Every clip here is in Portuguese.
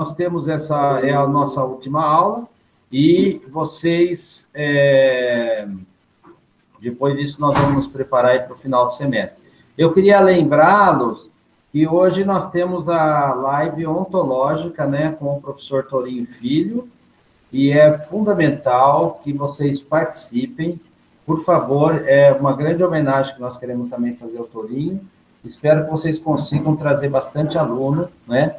nós temos essa, é a nossa última aula, e vocês, depois disso, nós vamos nos preparar para o final do semestre. Eu queria lembrá-los que hoje nós temos a live ontológica, né, com o professor Torinho Filho, e é fundamental que vocês participem. Por favor, é uma grande homenagem que nós queremos também fazer ao Torinho. Espero que vocês consigam trazer bastante aluno, né?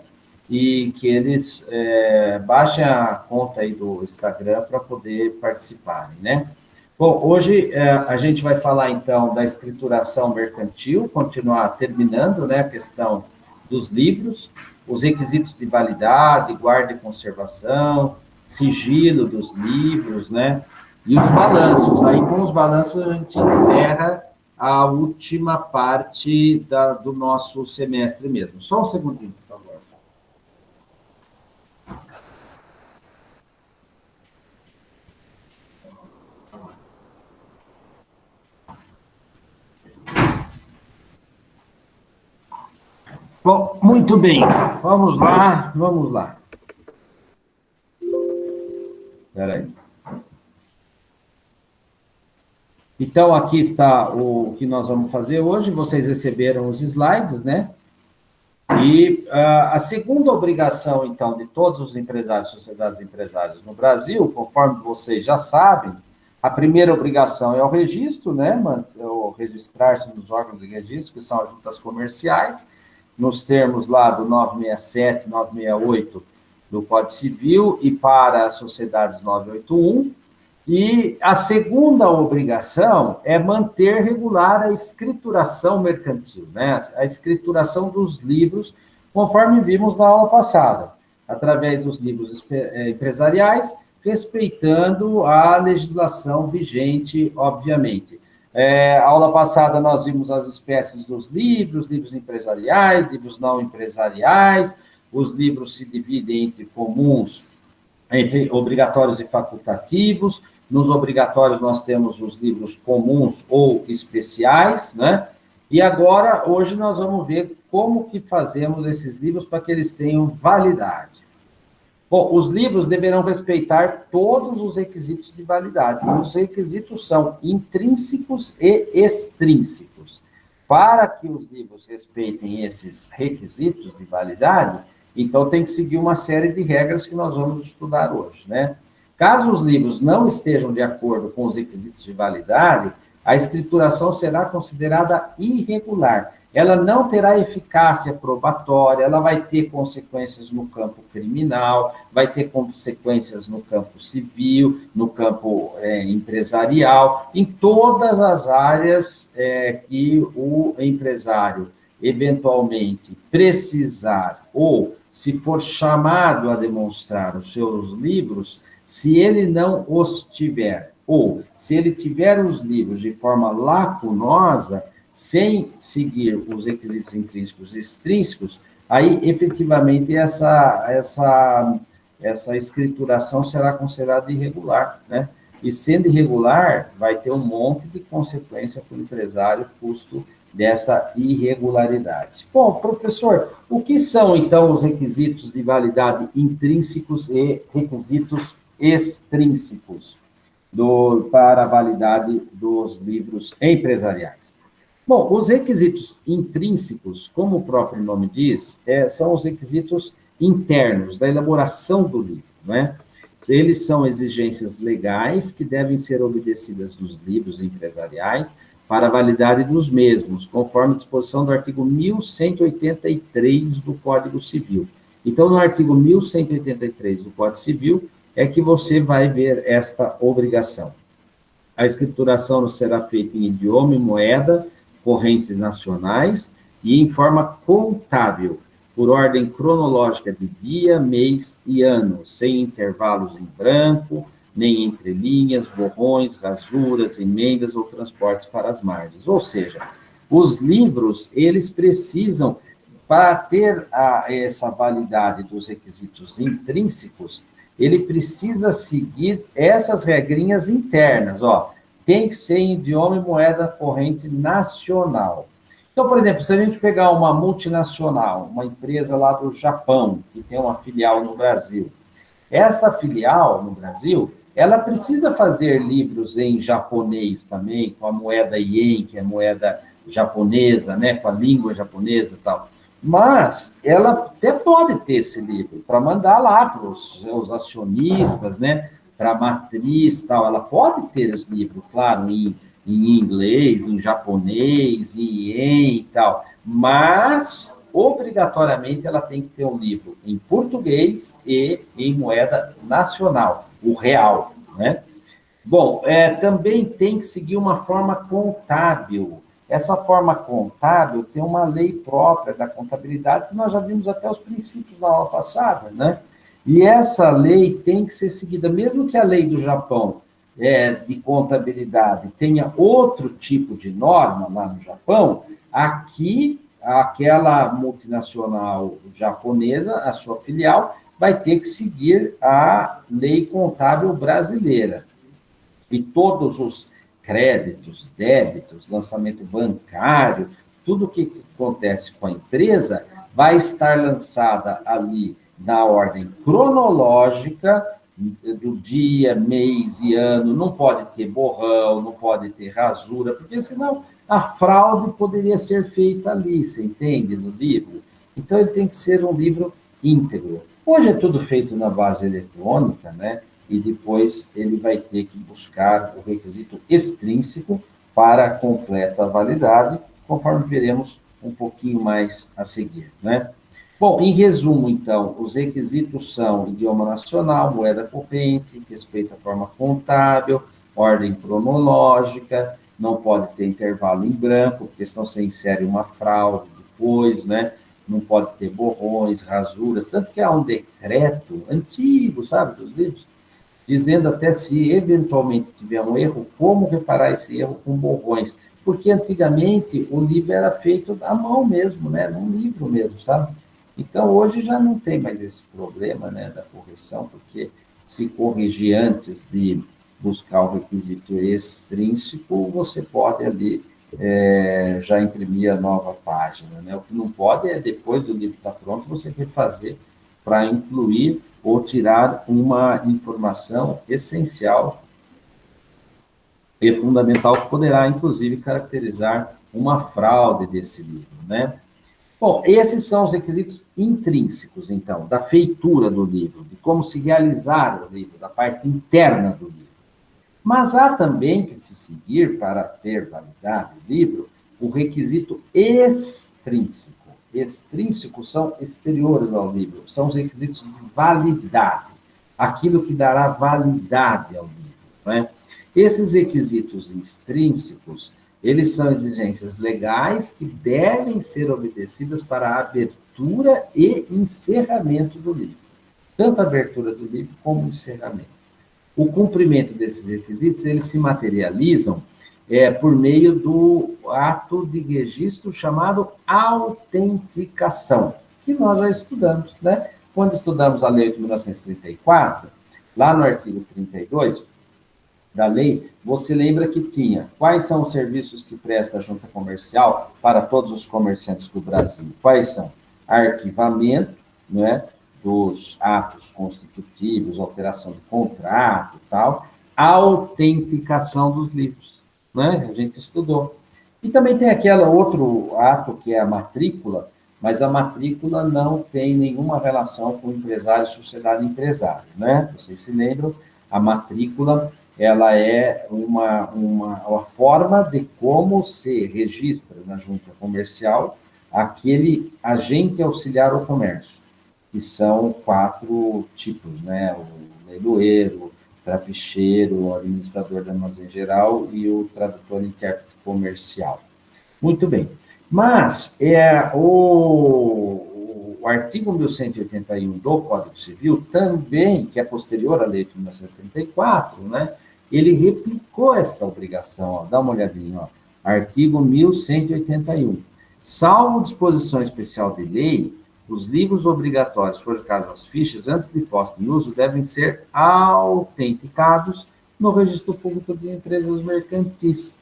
E que eles baixem a conta aí do Instagram para poder participarem, né? Bom, hoje a gente vai falar, então, da escrituração mercantil, continuar terminando, né, a questão dos livros, os requisitos de validade, guarda e conservação, sigilo dos livros, né? E os balanços. Aí, com os balanços, a gente encerra a última parte do nosso semestre mesmo. Só um segundinho, por favor. Bom, muito bem. Vamos lá, vamos lá. Espera aí. Então, aqui está o que nós vamos fazer hoje. Vocês receberam os slides, né? E a segunda obrigação, então, de todos os empresários, sociedades empresárias no Brasil, conforme vocês já sabem, a primeira obrigação é o registro, né? O registrar-se nos órgãos de registro, que são as juntas comerciais, nos termos lá do 967, 968 do Código Civil, e para as sociedades 981. E a segunda obrigação é manter regular a escrituração mercantil, né? A escrituração dos livros, conforme vimos na aula passada, através dos livros empresariais, respeitando a legislação vigente, obviamente. A aula passada nós vimos as espécies dos livros, livros empresariais, livros não empresariais. Os livros se dividem entre comuns, entre obrigatórios e facultativos. Nos obrigatórios, nós temos os livros comuns ou especiais, né? E agora, hoje, nós vamos ver como que fazemos esses livros para que eles tenham validade. Bom, os livros deverão respeitar todos os requisitos de validade. Os requisitos são intrínsecos e extrínsecos. Para que os livros respeitem esses requisitos de validade, então tem que seguir uma série de regras que nós vamos estudar hoje, né? Caso os livros não estejam de acordo com os requisitos de validade, a escrituração será considerada irregular. Ela não terá eficácia probatória, ela vai ter consequências no campo criminal, vai ter consequências no campo civil, no campo empresarial, em todas as áreas que o empresário eventualmente precisar, ou se for chamado a demonstrar os seus livros, se ele não os tiver, ou se ele tiver os livros de forma lacunosa, sem seguir os requisitos intrínsecos e extrínsecos, aí, efetivamente, essa escrituração será considerada irregular, né? E, sendo irregular, vai ter um monte de consequência para o empresário, custo dessa irregularidade. Bom, professor, o que são, então, os requisitos de validade intrínsecos e requisitos extrínsecos para a validade dos livros empresariais? Bom, os requisitos intrínsecos, como o próprio nome diz, são os requisitos internos da elaboração do livro, né? Eles são exigências legais que devem ser obedecidas nos livros empresariais para a validade dos mesmos, conforme disposição do artigo 1183 do Código Civil. Então, no artigo 1183 do Código Civil, é que você vai ver esta obrigação. A escrituração será feita em idioma e moeda, correntes nacionais, e em forma contábil, por ordem cronológica de dia, mês e ano, sem intervalos em branco, nem entrelinhas, borrões, rasuras, emendas ou transportes para as margens. Ou seja, os livros, eles precisam, para ter essa validade dos requisitos intrínsecos, ele precisa seguir essas regrinhas internas, ó. Tem que ser em idioma e moeda corrente nacional. Então, por exemplo, se a gente pegar uma multinacional, uma empresa lá do Japão, que tem uma filial no Brasil, essa filial no Brasil, ela precisa fazer livros em japonês também, com a moeda ien, que é a moeda japonesa, né, com a língua japonesa e tal. Mas ela até pode ter esse livro para mandar lá para os acionistas, né, para a matriz, tal. Ela pode ter os livros, claro, em inglês, em japonês, em ien e tal, mas obrigatoriamente ela tem que ter um livro em português e em moeda nacional, o real, né? Bom, também tem que seguir uma forma contábil. Essa forma contábil tem uma lei própria da contabilidade, que nós já vimos até os princípios na aula passada, né? E essa lei tem que ser seguida, mesmo que a lei do Japão de contabilidade tenha outro tipo de norma lá no Japão, aqui, aquela multinacional japonesa, a sua filial, vai ter que seguir a lei contábil brasileira. E todos os créditos, débitos, lançamento bancário, tudo o que acontece com a empresa vai estar lançada ali na ordem cronológica do dia, mês e ano, não pode ter borrão, não pode ter rasura, porque senão a fraude poderia ser feita ali, você entende, no livro? Então ele tem que ser um livro íntegro. Hoje é tudo feito na base eletrônica, né? E depois ele vai ter que buscar o requisito extrínseco para completa validade, conforme veremos um pouquinho mais a seguir, né? Bom, em resumo, então, os requisitos são idioma nacional, moeda corrente, respeito à forma contábil, ordem cronológica, não pode ter intervalo em branco, porque senão você insere uma fraude depois, né? Não pode ter borrões, rasuras, tanto que há um decreto antigo, sabe, dos livros, dizendo até se eventualmente tiver um erro, como reparar esse erro com borrões. Porque antigamente o livro era feito à mão mesmo, né? Num livro mesmo, sabe? Então hoje já não tem mais esse problema, né, da correção, porque se corrigir antes de buscar o requisito extrínseco, você pode ali já imprimir a nova página, né? O que não pode é, depois do livro estar pronto, você refazer para incluir ou tirar uma informação essencial e fundamental que poderá, inclusive, caracterizar uma fraude desse livro, né? Bom, esses são os requisitos intrínsecos, então, da feitura do livro, de como se realizar o livro, da parte interna do livro. Mas há também que se seguir, para ter validade o livro, o requisito extrínseco. Extrínsecos são exteriores ao livro, são os requisitos de validade, aquilo que dará validade ao livro, né? Esses requisitos extrínsecos, eles são exigências legais que devem ser obedecidas para a abertura e encerramento do livro. Tanto a abertura do livro como o encerramento. O cumprimento desses requisitos, eles se materializam por meio do ato de registro chamado autenticação, que nós já estudamos, né? Quando estudamos a Lei de 1934, lá no artigo 32 da lei, você lembra que tinha quais são os serviços que presta a junta comercial para todos os comerciantes do Brasil? Quais são? Arquivamento, né, dos atos constitutivos, alteração de contrato e tal, autenticação dos livros, né? A gente estudou. E também tem aquele outro ato que é a matrícula, mas a matrícula não tem nenhuma relação com empresário e sociedade empresária, né? Vocês se lembram? A matrícula, ela é uma forma de como se registra na junta comercial aquele agente auxiliar ao comércio, que são 4 tipos, né? O leiloeiro, o trapicheiro, o administrador da armazém geral e o tradutor e intérprete comercial. Muito bem. Mas o artigo 1181 do Código Civil também, que é posterior à lei de 1934, né? Ele replicou esta obrigação, ó, dá uma olhadinha, ó, artigo 1181. Salvo disposição especial de lei, os livros obrigatórios, se for o caso as fichas, antes de posta em uso, devem ser autenticados no Registro Público de Empresas Mercantis.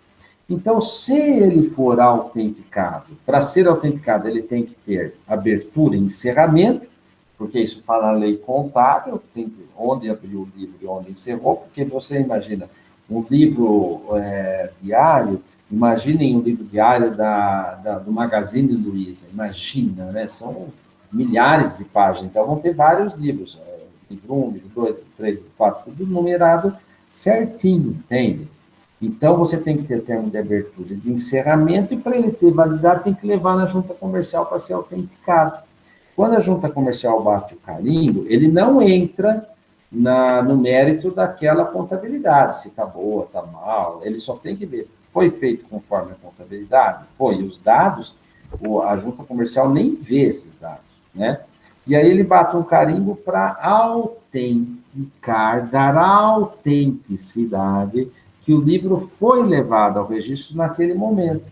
Então, se ele for autenticado, para ser autenticado, ele tem que ter abertura e encerramento, porque isso está na lei contábil, onde abriu o livro e onde encerrou, porque você imagina, um livro diário, imaginem um livro diário do Magazine Luiza, imagina, né? São milhares de páginas, então vão ter vários livros, livro 1, livro 2, livro 3, livro 4, tudo numerado certinho, entende? Então, você tem que ter termo de abertura e de encerramento, e para ele ter validade, tem que levar na junta comercial para ser autenticado. Quando a junta comercial bate o carimbo, ele não entra no mérito daquela contabilidade, se está boa, está mal, ele só tem que ver, foi feito conforme a contabilidade? Foi. Os dados, a junta comercial nem vê esses dados, né? E aí ele bate um carimbo para autenticar, dar autenticidade que o livro foi levado ao registro naquele momento.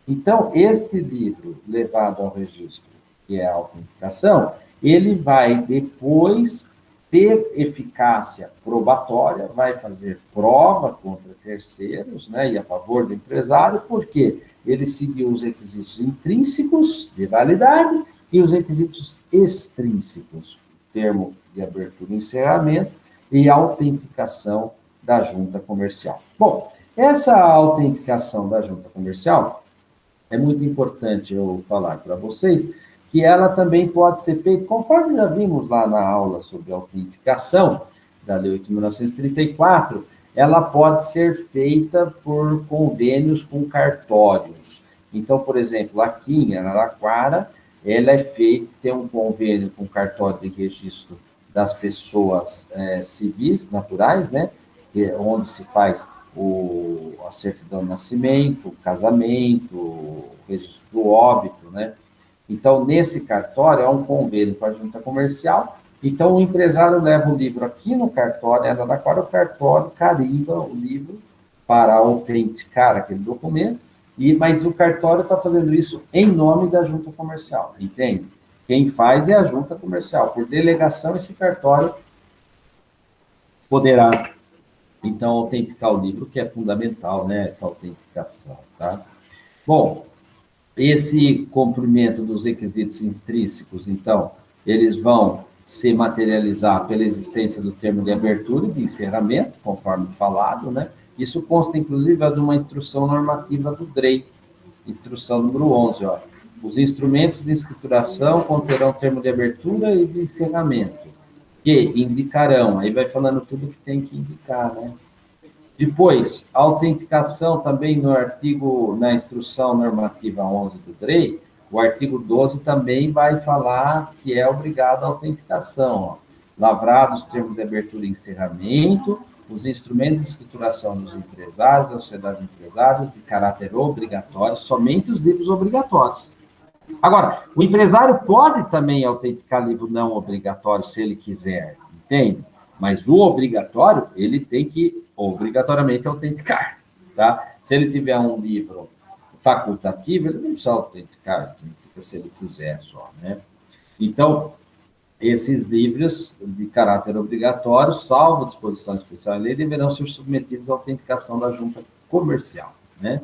Então, este livro levado ao registro, que é a autenticação, ele vai depois ter eficácia probatória, vai fazer prova contra terceiros, né, e a favor do empresário, porque ele seguiu os requisitos intrínsecos de validade e os requisitos extrínsecos, termo de abertura e encerramento e autenticação da junta comercial. Bom, essa autenticação da junta comercial é muito importante eu falar para vocês que ela também pode ser feita, conforme já vimos lá na aula sobre autenticação da Lei 8.934, ela pode ser feita por convênios com cartórios. Então, por exemplo, aqui em Araraquara, ela é feita, tem um convênio com o cartório de registro das pessoas civis, naturais, né? Onde se faz a certidão de nascimento, o casamento, o registro do óbito, né? Então, nesse cartório, é um convênio com a junta comercial, então o empresário leva o livro aqui no cartório, o cartório carimba o livro para autenticar aquele documento, mas o cartório está fazendo isso em nome da junta comercial, entende? Quem faz é a junta comercial. Por delegação, esse cartório poderá então autenticar o livro, que é fundamental, né, essa autenticação, tá? Bom, esse cumprimento dos requisitos intrínsecos, então, eles vão se materializar pela existência do termo de abertura e de encerramento, conforme falado, né? Isso consta, inclusive, de uma instrução normativa do DREI, instrução número 11, ó. Os instrumentos de escrituração conterão termo de abertura e de encerramento, que indicarão, aí vai falando tudo que tem que indicar, né? Depois, a autenticação também na instrução normativa 11 do DREI, o artigo 12 também vai falar que é obrigado a autenticação, ó. Lavrados termos de abertura e encerramento, os instrumentos de escrituração dos empresários, das sociedades empresárias, de caráter obrigatório, somente os livros obrigatórios. Agora, o empresário pode também autenticar livro não obrigatório, se ele quiser, entende? Mas o obrigatório, ele tem que obrigatoriamente autenticar, tá? Se ele tiver um livro facultativo, ele não precisa autenticar, se ele quiser só, né? Então, esses livros de caráter obrigatório, salvo disposição especial em lei, deverão ser submetidos à autenticação da junta comercial, né?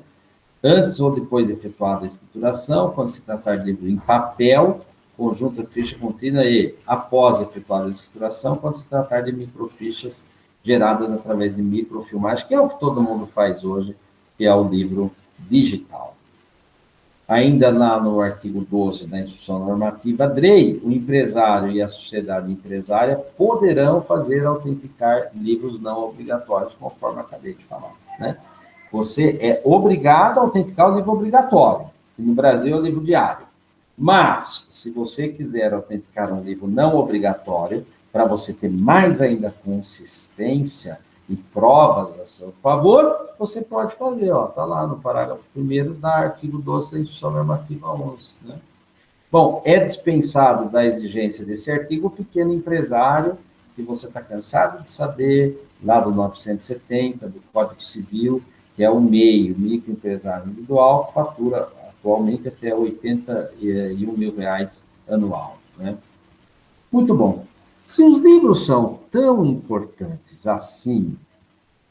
Antes ou depois de efetuada a escrituração, quando se tratar de livro em papel, conjunta ficha contínua e, após efetuada a escrituração, quando se tratar de microfichas geradas através de microfilmagem, que é o que todo mundo faz hoje, que é o livro digital. Ainda lá no artigo 12 da Instrução Normativa DREI, o empresário e a sociedade empresária poderão autenticar livros não obrigatórios, conforme acabei de falar, né? Você é obrigado a autenticar o livro obrigatório, que no Brasil é o livro diário. Mas, se você quiser autenticar um livro não obrigatório, para você ter mais ainda consistência e provas a seu favor, você pode fazer, ó, está lá no parágrafo 1º do artigo 12 da Instrução Normativa 11, né? Bom, é dispensado da exigência desse artigo o pequeno empresário, que você está cansado de saber, lá do 970, do Código Civil, que é o MEI, o microempresário individual, que fatura atualmente até R$ 81 mil anual, né? Muito bom. Se os livros são tão importantes assim,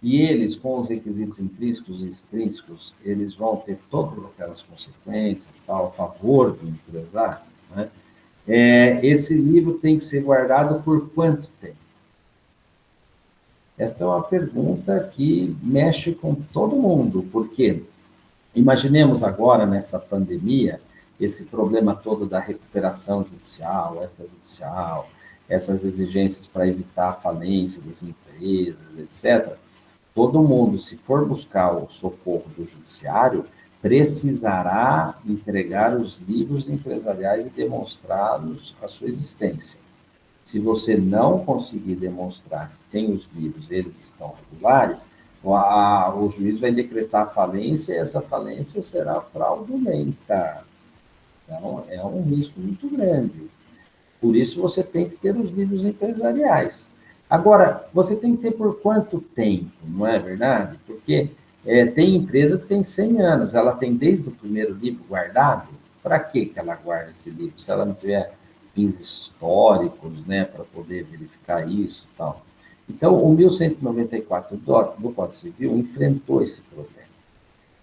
e eles, com os requisitos intrínsecos e extrínsecos, eles vão ter todas aquelas consequências, tal, a favor do empresário, né? Esse livro tem que ser guardado por quanto tempo? Esta é uma pergunta que mexe com todo mundo, porque imaginemos agora, nessa pandemia, esse problema todo da recuperação judicial, extrajudicial, essas exigências para evitar a falência das empresas, etc. Todo mundo, se for buscar o socorro do judiciário, precisará entregar os livros empresariais e demonstrá-los a sua existência. Se você não conseguir demonstrar que tem os livros, eles estão regulares, o juiz vai decretar falência e essa falência será fraudulenta. Então, é um risco muito grande. Por isso, você tem que ter os livros empresariais. Agora, você tem que ter por quanto tempo, não é verdade? Porque tem empresa que tem 100 anos, ela tem desde o primeiro livro guardado. Para que ela guarda esse livro? Se ela não tiver fins históricos, né, para poder verificar isso e tal. Então, o 1194 do Código Civil enfrentou esse problema.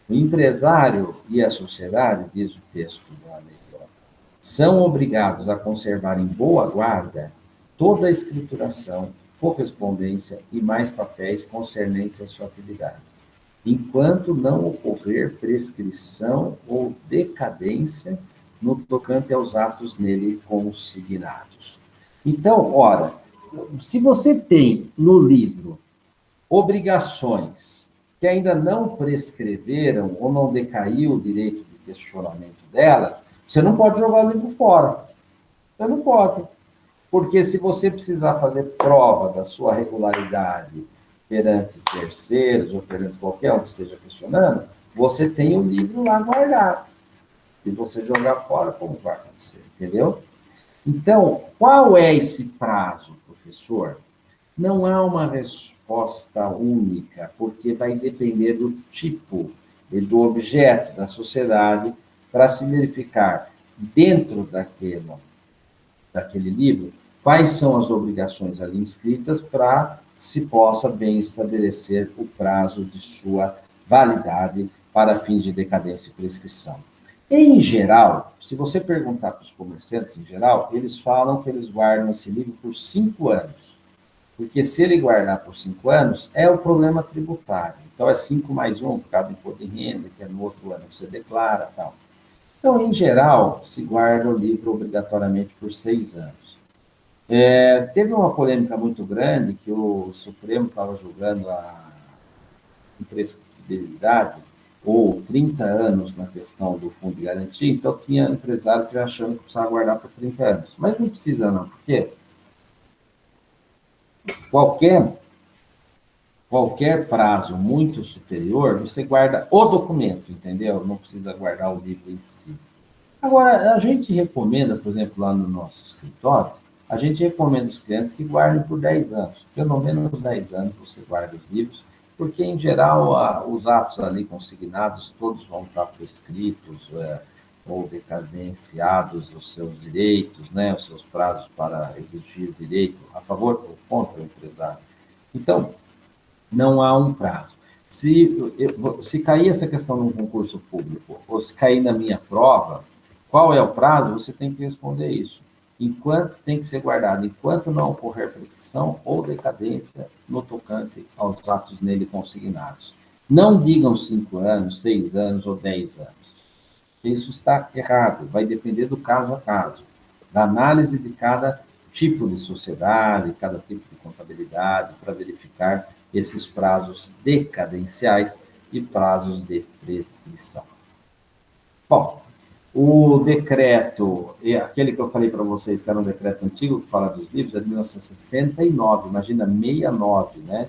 O empresário e a sociedade, diz o texto da lei, são obrigados a conservar em boa guarda toda a escrituração, correspondência e mais papéis concernentes à sua atividade, enquanto não ocorrer prescrição ou decadência no tocante aos atos nele consignados. Então, ora, se você tem no livro obrigações que ainda não prescreveram ou não decaiu o direito de questionamento delas, você não pode jogar o livro fora. Você não pode. Porque se você precisar fazer prova da sua regularidade perante terceiros ou perante qualquer um que esteja questionando, você tem o livro lá guardado. Se você jogar fora, como vai acontecer? Entendeu? Então, qual é esse prazo, professor? Não há uma resposta única, porque vai depender do tipo e do objeto da sociedade para se verificar dentro daquele livro quais são as obrigações ali inscritas para se possa bem estabelecer o prazo de sua validade para fins de decadência e prescrição. Em geral, se você perguntar para os comerciantes em geral, eles falam que eles guardam esse livro por 5 anos. Porque se ele guardar por 5 anos, é o problema tributário. Então, é 5 mais 1 por causa do imposto de renda, que é no outro ano que você declara e tal. Então, em geral, se guarda o livro obrigatoriamente por 6 anos. Teve uma polêmica muito grande que o Supremo estava julgando a imprescritibilidade ou 30 anos na questão do fundo de garantia, então tinha empresário que achando que precisava guardar por 30 anos. Mas não precisa não, porque qualquer prazo muito superior, você guarda o documento, entendeu? Não precisa guardar o livro em si. Agora, a gente recomenda, por exemplo, lá no nosso escritório, a gente recomenda os clientes que guardem por 10 anos. Pelo menos 10 anos você guarda os livros, porque, em geral, os atos ali consignados, todos vão estar prescritos ou decadenciados os seus direitos, né, os seus prazos para exigir direito a favor ou contra o empresário. Então, não há um prazo. Se cair essa questão num concurso público, ou se cair na minha prova, qual é o prazo? Você tem que responder isso. Enquanto tem que ser guardado, enquanto não ocorrer prescrição ou decadência no tocante aos atos nele consignados. Não digam 5 anos, 6 anos ou 10 anos. Isso está errado, vai depender do caso a caso, da análise de cada tipo de sociedade, cada tipo de contabilidade, para verificar esses prazos decadenciais e prazos de prescrição. Bom, o decreto, aquele que eu falei para vocês, que era um decreto antigo, que fala dos livros, é de 1969, imagina, 69, né?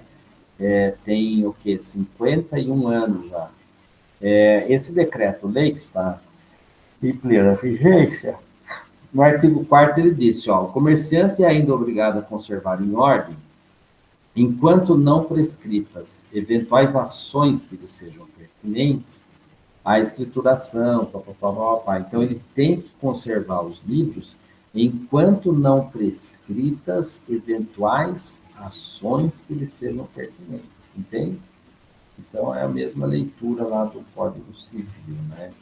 Tem o quê? 51 anos já. Esse decreto-lei que está em plena vigência, no artigo 4º ele disse, ó, o comerciante é ainda obrigado a conservar em ordem, enquanto não prescritas eventuais ações que lhe sejam pertinentes, a escrituração, papapá. Então, ele tem que conservar os livros enquanto não prescritas eventuais ações que lhe sejam pertinentes, entende? Então, é a mesma leitura lá do Código Civil, né?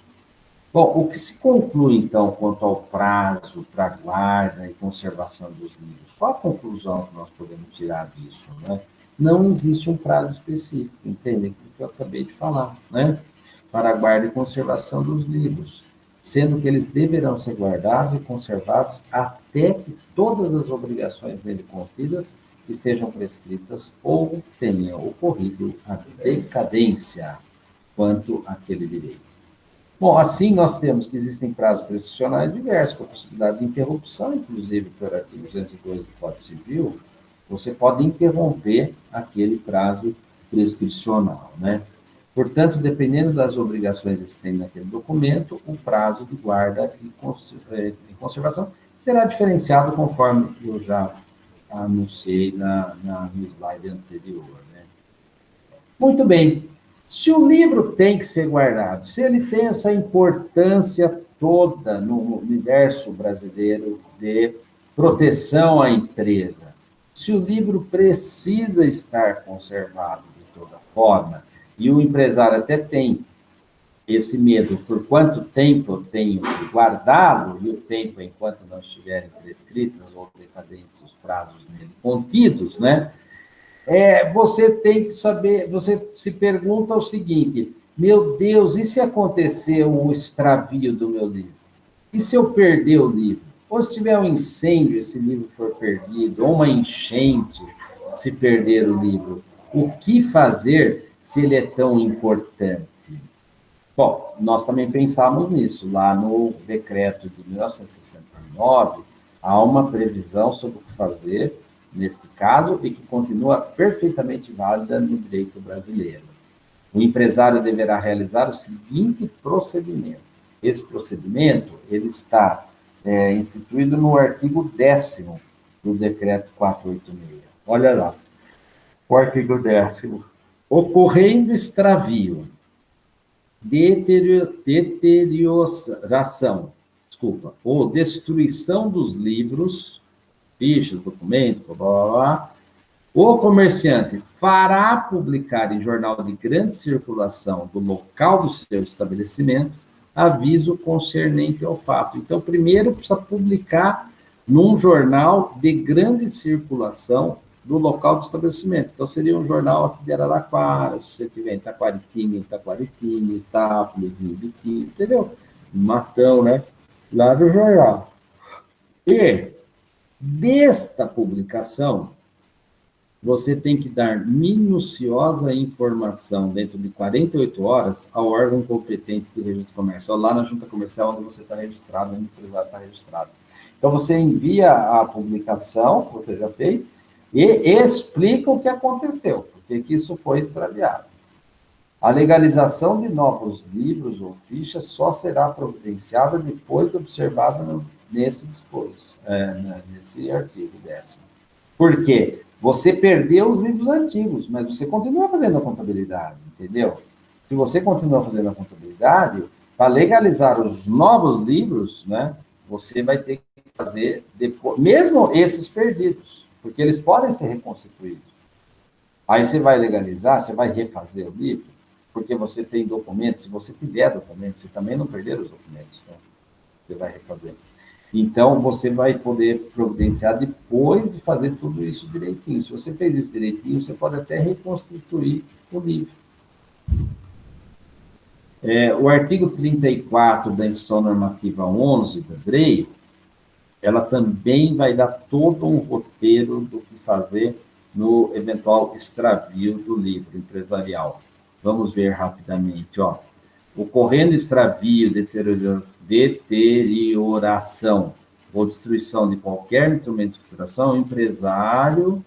Bom, o que se conclui, então, quanto ao prazo para guarda e conservação dos livros? Qual a conclusão que nós podemos tirar disso, né? Não existe um prazo específico, entende? Aquilo que eu acabei de falar, né? Para a guarda e conservação dos livros, sendo que eles deverão ser guardados e conservados até que todas as obrigações nele contidas estejam prescritas ou tenha ocorrido a decadência quanto àquele direito. Bom, assim nós temos que existem prazos prescricionais diversos, com a possibilidade de interrupção, inclusive pelo artigo 202 do Código Civil, você pode interromper aquele prazo prescricional, né? Portanto, dependendo das obrigações existentes naquele documento, o prazo de guarda e conservação será diferenciado conforme eu já anunciei no slide anterior, né? Muito bem. Se o livro tem que ser guardado, se ele tem essa importância toda no universo brasileiro de proteção à empresa, se o livro precisa estar conservado de toda forma, e o empresário até tem esse medo, por quanto tempo eu tenho que guardá-lo, e o tempo enquanto não estiverem prescritos ou decadentes os prazos nele contidos, né? Você tem que saber, você se pergunta o seguinte, meu Deus, e se acontecer um extravio do meu livro? E se eu perder o livro? Ou se tiver um incêndio, esse livro for perdido, ou uma enchente, se perder o livro? O que fazer se ele é tão importante? Bom, nós também pensamos nisso. Lá no decreto de 1969, há uma previsão sobre o que fazer neste caso e que continua perfeitamente válida no direito brasileiro. O empresário deverá realizar o seguinte procedimento. Esse procedimento ele está instituído no artigo 10º do decreto 486. Olha lá, o artigo 10º. Ocorrendo extravio, deterioração, ou destruição dos livros, fichas, documentos, blá, blá, blá, o comerciante fará publicar em jornal de grande circulação do local do seu estabelecimento aviso concernente ao fato. Então, primeiro precisa publicar num jornal de grande circulação do local do estabelecimento. Então, seria um jornal aqui de Araraquara, se você tiver em Taquaritinga, Itápolis, Ibiqui, entendeu? Matão, né? Lá do jornal. E desta publicação, você tem que dar minuciosa informação dentro de 48 horas ao órgão competente de registro comercial, lá na junta comercial onde você está registrado, onde o empresário está registrado. Então, você envia a publicação que você já fez e explica o que aconteceu, porque que isso foi extraviado. A legalização de novos livros ou fichas só será providenciada depois de observado nesse artigo 10º. Por quê? Você perdeu os livros antigos, mas você continua fazendo a contabilidade, entendeu? Se você continua fazendo a contabilidade, para legalizar os novos livros, né, você vai ter que fazer, depois, mesmo esses perdidos, porque eles podem ser reconstituídos. Aí você vai legalizar, você vai refazer o livro, porque você tem documentos, se você tiver documentos, você também não perder os documentos, né? Você vai refazer. Então, você vai poder providenciar depois de fazer tudo isso direitinho. Se você fez isso direitinho, você pode até reconstituir o livro. O artigo 34 da Instrução Normativa 11 da DREI, ela também vai dar todo um roteiro do que fazer no eventual extravio do livro empresarial. Vamos ver rapidamente, ó. Ocorrendo extravio, deterioração ou destruição de qualquer instrumento de escrituração, o empresário,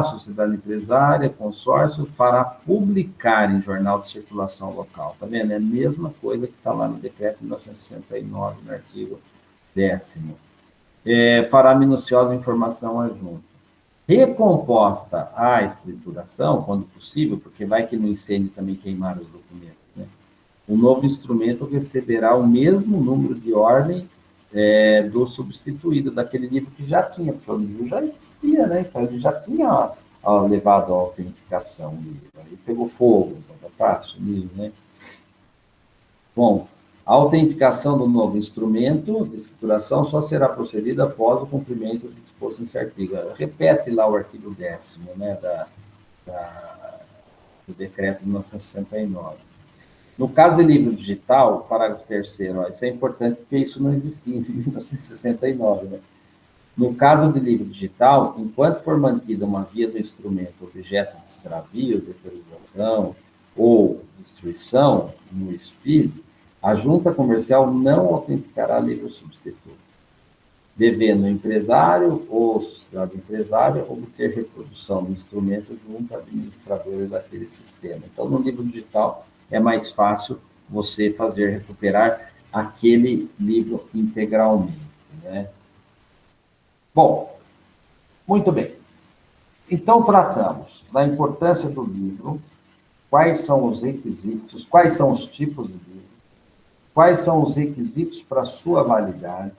sociedade empresária, consórcio, fará publicar em jornal de circulação local. Tá vendo? É a mesma coisa que está lá no decreto de 1969, no artigo 10º. Fará minuciosa informação adjunta. Recomposta a escrituração, quando possível, porque vai que no incêndio também queimaram os documentos, né? O novo instrumento receberá o mesmo número de ordem do substituído, daquele livro que já tinha, porque o livro já existia, né? Então, ele já tinha levado a autenticação. Aí pegou fogo, sumiu, né? Bom, a autenticação do novo instrumento de escrituração só será procedida após o cumprimento do disposto nesse artigo. Repete lá o artigo 10º, né, do decreto de 1969. No caso de livro digital, parágrafo 3º, isso é importante porque isso não existia em 1969, né? No caso de livro digital, enquanto for mantida uma via do instrumento objeto de extravio, deterioração ou destruição no espírito, a junta comercial não autenticará livro substituto, devendo o empresário ou sociedade empresária obter reprodução do instrumento junto à administradora daquele sistema. Então, no livro digital, é mais fácil você recuperar aquele livro integralmente, né? Bom, muito bem. Então, tratamos da importância do livro, quais são os requisitos, quais são os tipos de livro, quais são os requisitos para sua validade,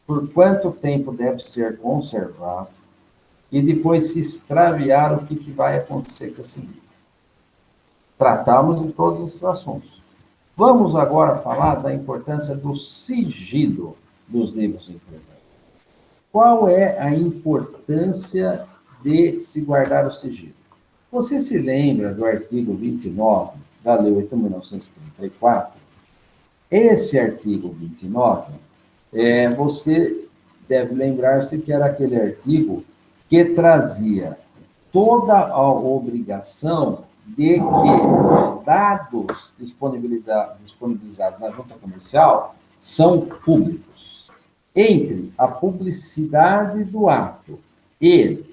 por quanto tempo deve ser conservado, e depois, se extraviar, o que vai acontecer com esse livro. Tratamos de todos esses assuntos. Vamos agora falar da importância do sigilo dos livros empresariais. Qual é a importância de se guardar o sigilo? Você se lembra do artigo 29 da Lei 8.934? Esse artigo 29, você deve lembrar-se que era aquele artigo que trazia toda a obrigação de que os dados disponibilizados na junta comercial são públicos. Entre a publicidade do ato e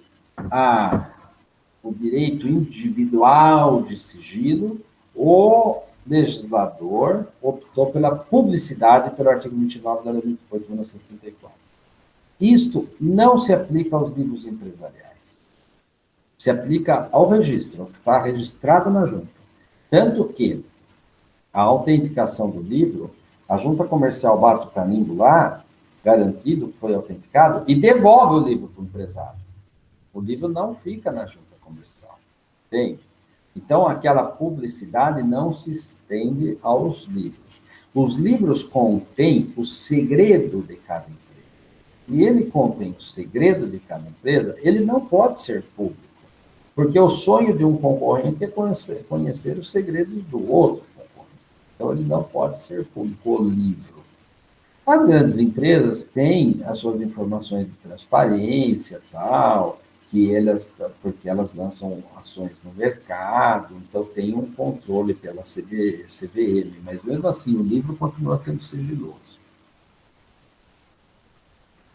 o direito individual de sigilo, o legislador optou pela publicidade pelo artigo 29 da Lei 28 de 1934. Isto não se aplica aos livros empresariais. Se aplica ao registro, que está registrado na junta. Tanto que a autenticação do livro, a junta comercial bate o carimbo lá, garantido que foi autenticado, e devolve o livro para o empresário. O livro não fica na junta comercial. Entende? Então, aquela publicidade não se estende aos livros. Os livros contêm o segredo de cada empresa. E ele contém o segredo de cada empresa, ele não pode ser público. Porque o sonho de um concorrente é conhecer os segredos do outro concorrente. Então, ele não pode ser público, o livro. As grandes empresas têm as suas informações de transparência, tal, porque elas lançam ações no mercado, então tem um controle pela CVM, mas mesmo assim o livro continua sendo sigiloso.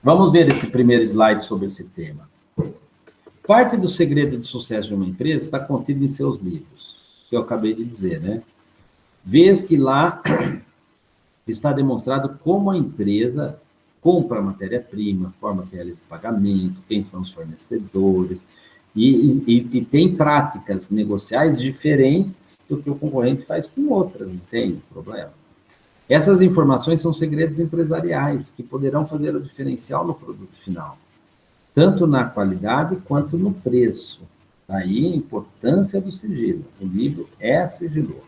Vamos ver esse primeiro slide sobre esse tema. Parte do segredo de sucesso de uma empresa está contido em seus livros, que eu acabei de dizer, né? Vês que lá está demonstrado como a empresa compra matéria-prima, forma que realiza pagamento, quem são os fornecedores, e tem práticas negociais diferentes do que o concorrente faz com outras, entende o problema? Essas informações são segredos empresariais que poderão fazer o diferencial no produto final, tanto na qualidade quanto no preço. Daí a importância do sigilo. O livro é sigiloso.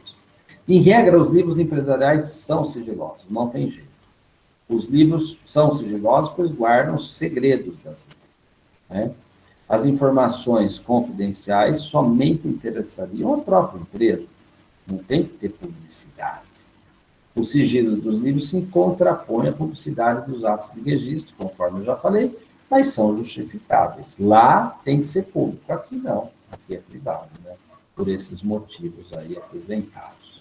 Em regra, os livros empresariais são sigilosos, não tem jeito. Os livros são sigilosos, pois guardam os segredos das empresas, né? As informações confidenciais somente interessariam a própria empresa. Não tem que ter publicidade. O sigilo dos livros se contrapõe à publicidade dos atos de registro, conforme eu já falei, mas são justificáveis. Lá tem que ser público, aqui não, aqui é privado, né? Por esses motivos aí apresentados.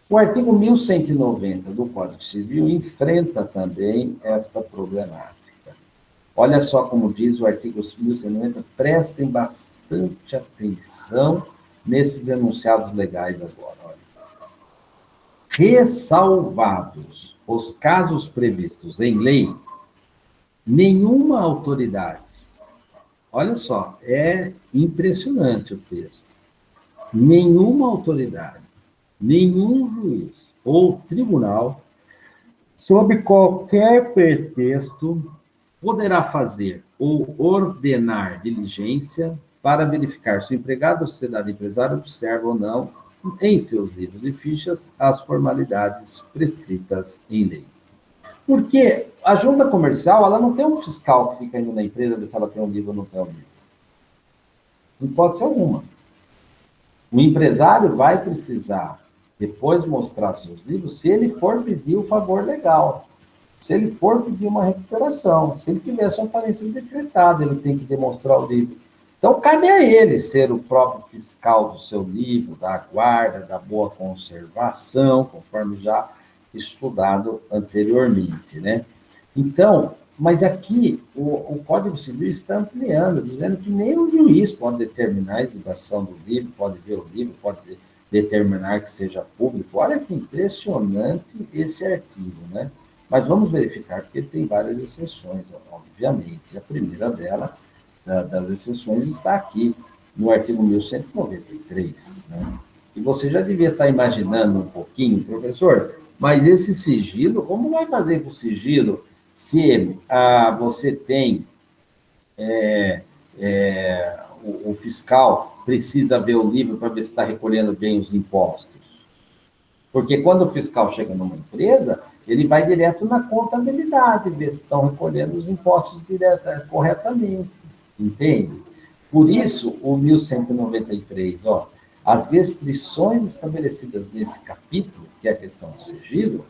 O artigo 1190 do Código Civil enfrenta também esta problemática. Olha só como diz o artigo 1190, prestem bastante atenção nesses enunciados legais agora. Olha. Ressalvados os casos previstos em lei, nenhuma autoridade, olha só, é impressionante o texto, nenhuma autoridade, nenhum juiz ou tribunal sob qualquer pretexto, poderá fazer ou ordenar diligência para verificar se o empregado da sociedade empresária observa ou não, em seus livros e fichas, as formalidades prescritas em lei. Porque a junta comercial, ela não tem um fiscal que fica indo na empresa ver se ela tem um livro ou não tem um livro. Não pode ser alguma. O empresário vai precisar depois mostrar seus livros se ele for pedir o favor legal, se ele for pedir uma recuperação, se ele tiver sua falência decretada, ele tem que demonstrar o livro. Então, cabe a ele ser o próprio fiscal do seu livro, da guarda, da boa conservação, conforme já estudado anteriormente, né? Então, mas aqui o Código Civil está ampliando, dizendo que nem o juiz pode determinar a exibição do livro, pode ver o livro, pode determinar que seja público. Olha que impressionante esse artigo, né? Mas vamos verificar, porque tem várias exceções, obviamente. A primeira das exceções está aqui, no artigo 1193, né? E você já devia estar imaginando um pouquinho, professor, mas esse sigilo, como vai fazer com o sigilo se você tem o fiscal precisa ver o livro para ver se está recolhendo bem os impostos? Porque quando o fiscal chega numa empresa, ele vai direto na contabilidade, ver se estão recolhendo os impostos corretamente, entende? Por isso, o 1193, as restrições estabelecidas nesse capítulo, que é a questão do sigilo,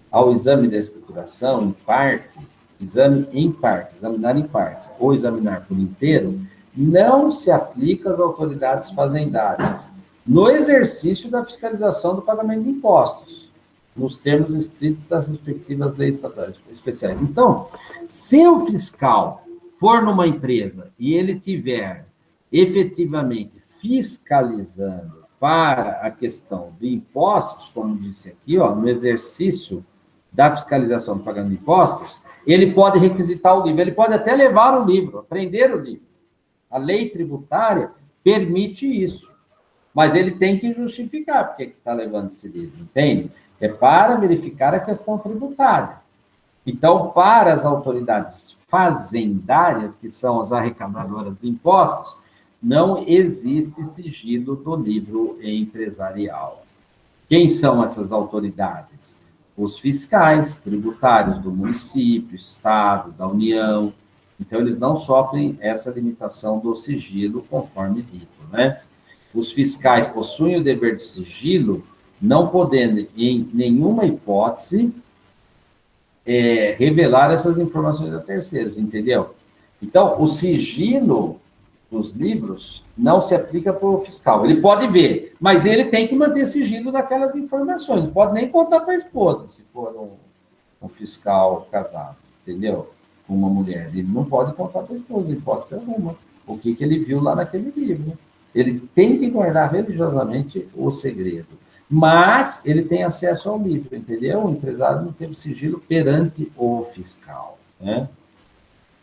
ao exame da escrituração, em parte, examinar em parte, ou examinar por inteiro, não se aplica às autoridades fazendárias no exercício da fiscalização do pagamento de impostos, nos termos estritos das respectivas leis estatais especiais. Então, se o fiscal for numa empresa e ele tiver efetivamente fiscalizando para a questão de impostos, como disse aqui, no exercício da fiscalização do pagamento de impostos, ele pode requisitar o livro, ele pode até levar o livro, apreender o livro. A lei tributária permite isso, mas ele tem que justificar porque está levando esse livro, entende? É para verificar a questão tributária. Então, para as autoridades fazendárias, que são as arrecadadoras de impostos, não existe sigilo do livro empresarial. Quem são essas autoridades? Os fiscais tributários do município, estado, da União. Então, eles não sofrem essa limitação do sigilo, conforme dito, né? Os fiscais possuem o dever de sigilo, não podendo, em nenhuma hipótese, revelar essas informações a terceiros, entendeu? Então, o sigilo dos livros não se aplica para o fiscal. Ele pode ver, mas ele tem que manter sigilo daquelas informações. Não pode nem contar para a esposa, se for um fiscal casado, entendeu? Com uma mulher. Ele não pode contar para a esposa, ele pode ser alguma. O que ele viu lá naquele livro. Ele tem que guardar religiosamente o segredo. Mas ele tem acesso ao livro, entendeu? O empresário não teve sigilo perante o fiscal, né?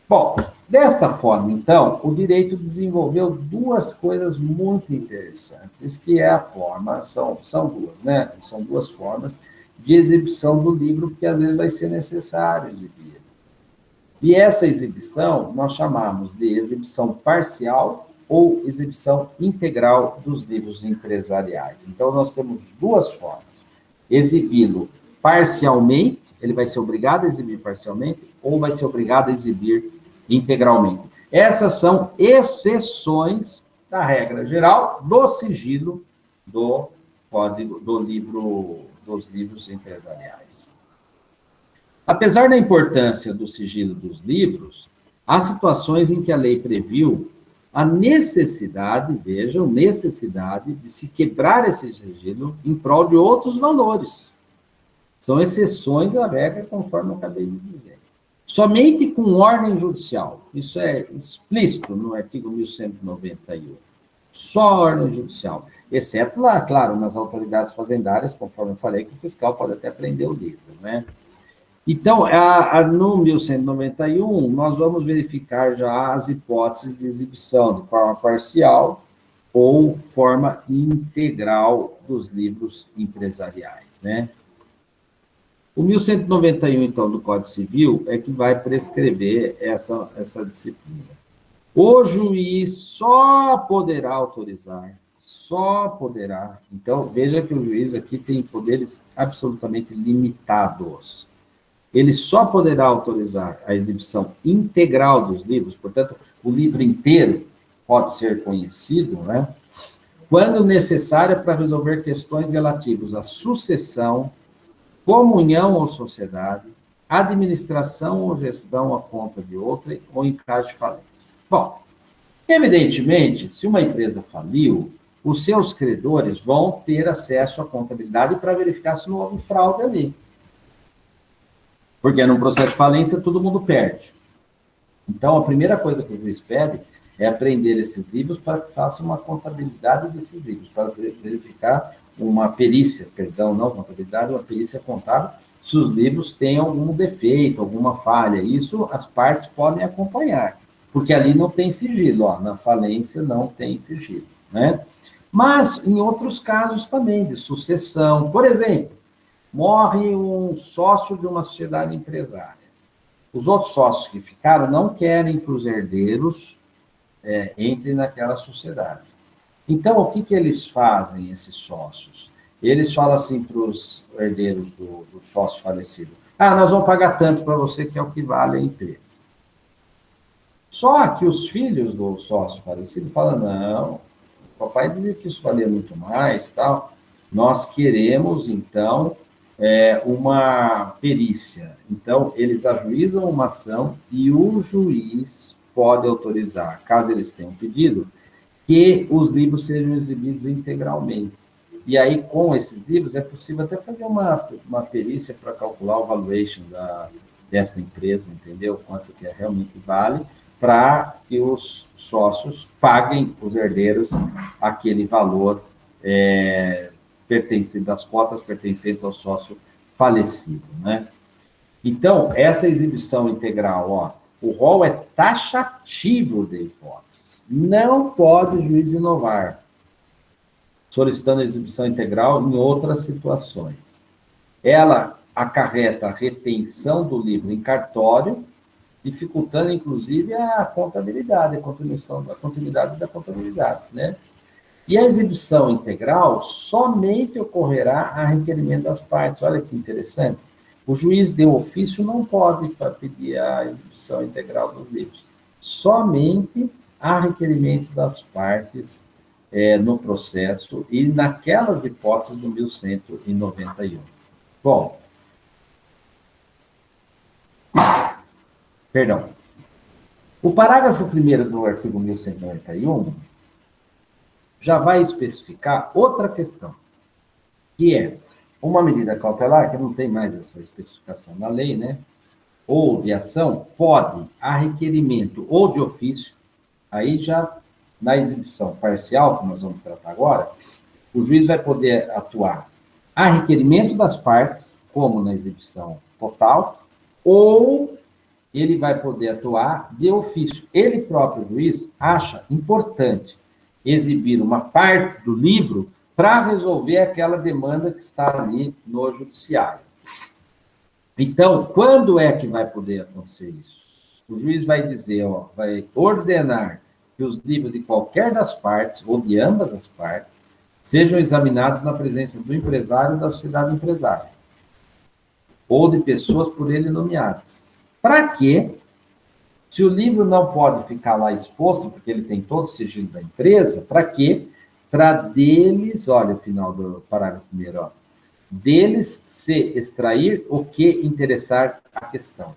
Bom, desta forma, então, o direito desenvolveu duas coisas muito interessantes, que é a forma, são duas, né? São duas formas de exibição do livro, porque às vezes vai ser necessário exibir. E essa exibição nós chamamos de exibição parcial ou exibição integral dos livros empresariais. Então, nós temos duas formas. Exibi-lo parcialmente, ele vai ser obrigado a exibir parcialmente, ou vai ser obrigado a exibir integralmente. Essas são exceções da regra geral do sigilo do código dos livros empresariais. Apesar da importância do sigilo dos livros, há situações em que a lei previu a necessidade, vejam, necessidade de se quebrar esse sigilo em prol de outros valores. São exceções da regra, conforme eu acabei de dizer. Somente com ordem judicial, isso é explícito no artigo 1191, só ordem judicial, exceto lá, claro, nas autoridades fazendárias, conforme eu falei, que o fiscal pode até prender o livro, né? Então, no 1191, nós vamos verificar já as hipóteses de exibição de forma parcial ou forma integral dos livros empresariais, né? O 1191, então, do Código Civil é que vai prescrever essa disciplina. O juiz só poderá autorizar, só poderá. Então, veja que o juiz aqui tem poderes absolutamente limitados. Ele só poderá autorizar a exibição integral dos livros, portanto, o livro inteiro pode ser conhecido, né? Quando necessária para resolver questões relativas à sucessão, comunhão ou sociedade, administração ou gestão à conta de outra ou em caso de falência. Bom, evidentemente, se uma empresa faliu, os seus credores vão ter acesso à contabilidade para verificar se não houve fraude ali. Porque num processo de falência todo mundo perde. Então, a primeira coisa que o juiz pede é apreender esses livros para que faça uma contabilidade desses livros, para verificar uma perícia, perdão, não contabilidade, uma perícia contábil, se os livros têm algum defeito, alguma falha. Isso as partes podem acompanhar, porque ali não tem sigilo, ó, na falência não tem sigilo, né? Mas em outros casos também, de sucessão, por exemplo, morre um sócio de uma sociedade empresária. Os outros sócios que ficaram não querem que os herdeiros entrem naquela sociedade. Então, o que eles fazem, esses sócios? Eles falam assim para os herdeiros do sócio falecido: nós vamos pagar tanto para você, que é o que vale a empresa. Só que os filhos do sócio falecido falam: não, o papai dizia que isso valia muito mais, tal. Nós queremos, então, uma perícia. Então, eles ajuizam uma ação e o juiz pode autorizar, caso eles tenham pedido, que os livros sejam exibidos integralmente. E aí, com esses livros, é possível até fazer uma perícia para calcular o valuation dessa empresa, entendeu? Quanto que realmente vale, para que os sócios paguem os herdeiros aquele valor pertencente das cotas pertencentes ao sócio falecido, né? Então, essa exibição integral, ó, o rol é taxativo de hipóteses. Não pode o juiz inovar, solicitando a exibição integral em outras situações. Ela acarreta a retenção do livro em cartório, dificultando, inclusive, a contabilidade, a continuidade da contabilidade, né? E a exibição integral somente ocorrerá a requerimento das partes. Olha que interessante. O juiz de ofício não pode pedir a exibição integral dos livros. Somente a requerimento das partes no processo e naquelas hipóteses do 1191. Bom, perdão. O parágrafo 1º do artigo 1191 já vai especificar outra questão, que é uma medida cautelar, que não tem mais essa especificação na lei, né? Ou de ação, pode, a requerimento ou de ofício, aí já na exibição parcial, que nós vamos tratar agora, o juiz vai poder atuar a requerimento das partes, como na exibição total, ou ele vai poder atuar de ofício. Ele próprio, juiz, acha importante exibir uma parte do livro para resolver aquela demanda que está ali no judiciário. Então, quando é que vai poder acontecer isso? O juiz vai dizer, ó, vai ordenar que os livros de qualquer das partes, ou de ambas as partes, sejam examinados na presença do empresário e da sociedade empresária, ou de pessoas por ele nomeadas. Para quê? Se o livro não pode ficar lá exposto, porque ele tem todo o sigilo da empresa, para quê? Para deles, olha o final do parágrafo 1º, ó, deles se extrair o que interessar a questão.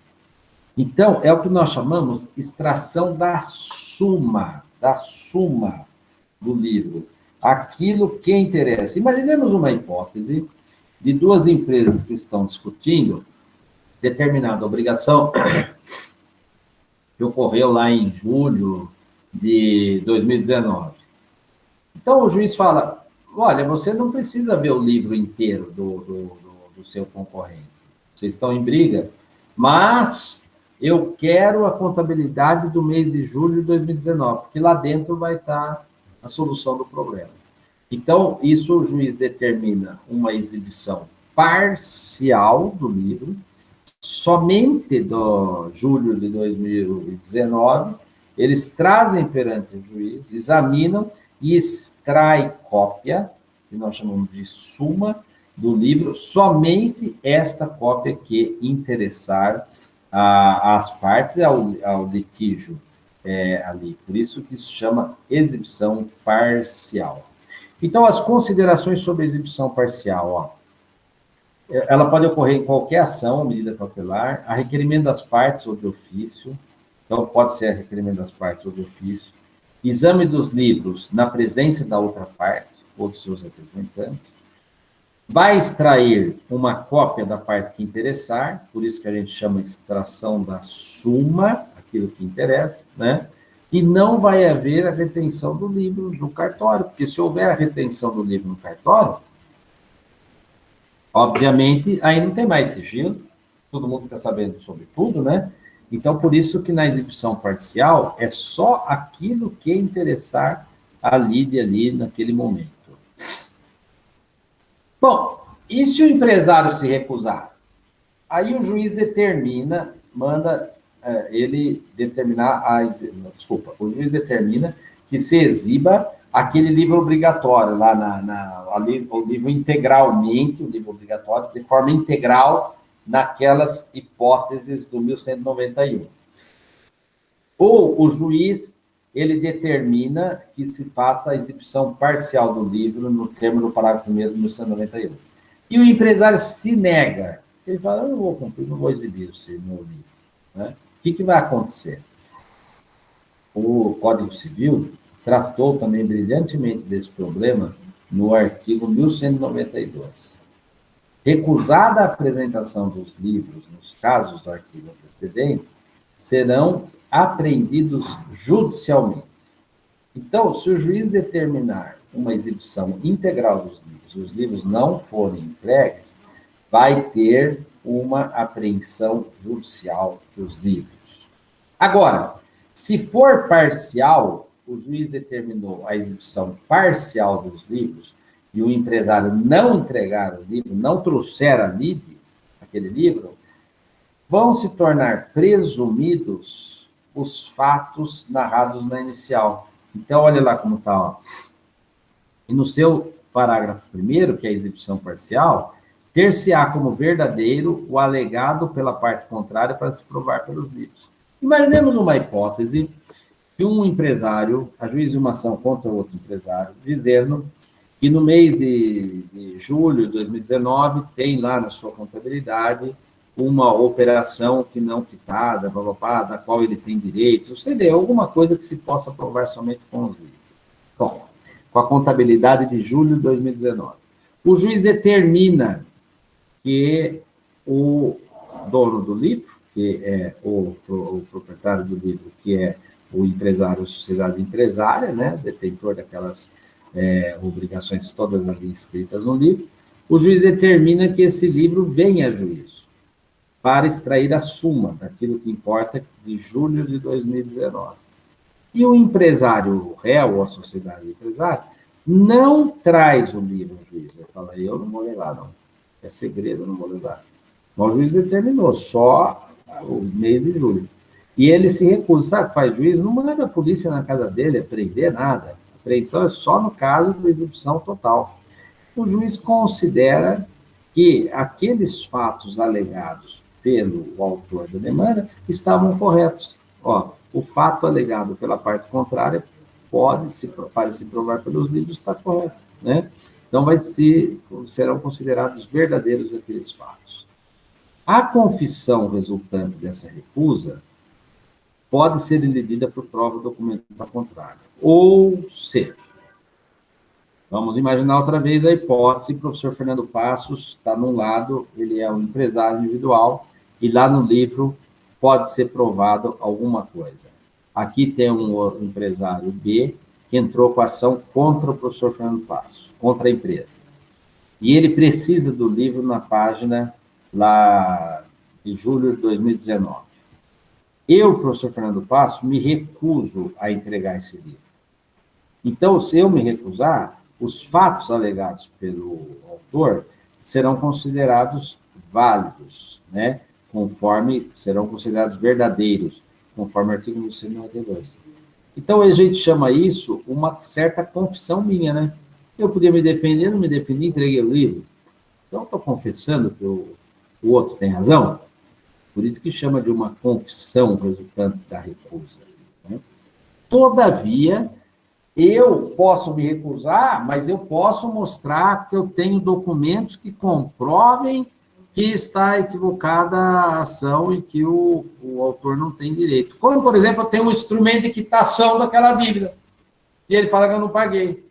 Então, é o que nós chamamos extração da suma do livro, aquilo que interessa. Imaginemos uma hipótese de duas empresas que estão discutindo determinada obrigação que ocorreu lá em julho de 2019. Então, o juiz fala, olha, você não precisa ver o livro inteiro do seu concorrente. Vocês estão em briga, mas eu quero a contabilidade do mês de julho de 2019, porque lá dentro vai estar a solução do problema. Então, isso o juiz determina uma exibição parcial do livro, somente do julho de 2019, eles trazem perante o juiz, examinam e extraem cópia, que nós chamamos de suma, do livro, somente esta cópia que interessar às partes ao litígio ali. Por isso que se chama exibição parcial. Então, as considerações sobre a exibição parcial, ó. Ela pode ocorrer em qualquer ação, medida cautelar, a requerimento das partes ou de ofício, então pode ser a requerimento das partes ou de ofício, exame dos livros na presença da outra parte ou dos seus representantes, vai extrair uma cópia da parte que interessar, por isso que a gente chama extração da suma, aquilo que interessa, né? E não vai haver a retenção do livro no cartório, porque se houver a retenção do livro no cartório, obviamente, aí não tem mais sigilo, todo mundo fica sabendo sobre tudo, né? Então, por isso que na exibição parcial é só aquilo que interessar ali naquele momento. Bom, e se o empresário se recusar? Aí o juiz determina, manda ele determinar o juiz determina que se exiba aquele livro obrigatório, lá ali, o livro integralmente, o livro obrigatório, de forma integral, naquelas hipóteses do 1191. Ou o juiz, ele determina que se faça a exibição parcial do livro no termo do parágrafo 1º do 1191. E o empresário se nega. Ele fala, eu não vou cumprir, não vou exibir o meu livro. Né? O que vai acontecer? O Código Civil tratou também brilhantemente desse problema no artigo 1192. Recusada a apresentação dos livros nos casos do artigo antecedente, serão apreendidos judicialmente. Então, se o juiz determinar uma exibição integral dos livros, e os livros não forem entregues, vai ter uma apreensão judicial dos livros. Agora, se for parcial, o juiz determinou a exibição parcial dos livros e o empresário não entregar o livro, não trouxer a lide, aquele livro, vão se tornar presumidos os fatos narrados na inicial. Então, olha lá como está. E no seu parágrafo 1º, que é a exibição parcial, ter-se-á como verdadeiro o alegado pela parte contrária para se provar pelos livros. Imaginemos uma hipótese que um empresário ajuize uma ação contra outro empresário, dizendo que no mês de julho de 2019 tem lá na sua contabilidade uma operação que não quitada, da qual ele tem direitos, ou seja, alguma coisa que se possa provar somente com os livros. Bom, com a contabilidade de julho de 2019. O juiz determina que o dono do livro, que é o proprietário do livro, que é o empresário, a sociedade empresária, né, detentor daquelas obrigações todas ali escritas no livro, o juiz determina que esse livro venha a juízo para extrair a suma daquilo que importa de julho de 2019. E o empresário, o réu ou a sociedade empresária, não traz o livro ao juiz. Ele fala, eu não vou levar, não. É segredo, eu não vou levar. Mas o juiz determinou, só o mês de julho. E ele se recusa. Sabe o que faz o juiz? Não manda a polícia na casa dele prender nada. A apreensão é só no caso da exibição total. O juiz considera que aqueles fatos alegados pelo autor da demanda estavam corretos. Ó, o fato alegado pela parte contrária para se provar pelos livros, está correto, né? Então, serão considerados verdadeiros aqueles fatos. A confissão resultante dessa recusa pode ser ilibida por prova documental contrária. Ou seja, vamos imaginar outra vez a hipótese, o professor Fernando Passos está num lado, ele é um empresário individual, e lá no livro pode ser provado alguma coisa. Aqui tem um empresário B que entrou com ação contra o professor Fernando Passos, contra a empresa. E ele precisa do livro na página lá de julho de 2019. Eu, professor Fernando Passos, me recuso a entregar esse livro. Então, se eu me recusar, os fatos alegados pelo autor serão considerados válidos, né? Conforme serão considerados verdadeiros, conforme o artigo 1192. Então, a gente chama isso uma certa confissão minha, né? Eu podia me defender, não me defendi, entreguei o livro. Então, estou confessando que o outro tem razão. Por isso que chama de uma confissão resultante da recusa, né? Todavia, eu posso me recusar, mas eu posso mostrar que eu tenho documentos que comprovem que está equivocada a ação e que o autor não tem direito. Como, por exemplo, eu tenho um instrumento de quitação daquela dívida, e ele fala que eu não paguei.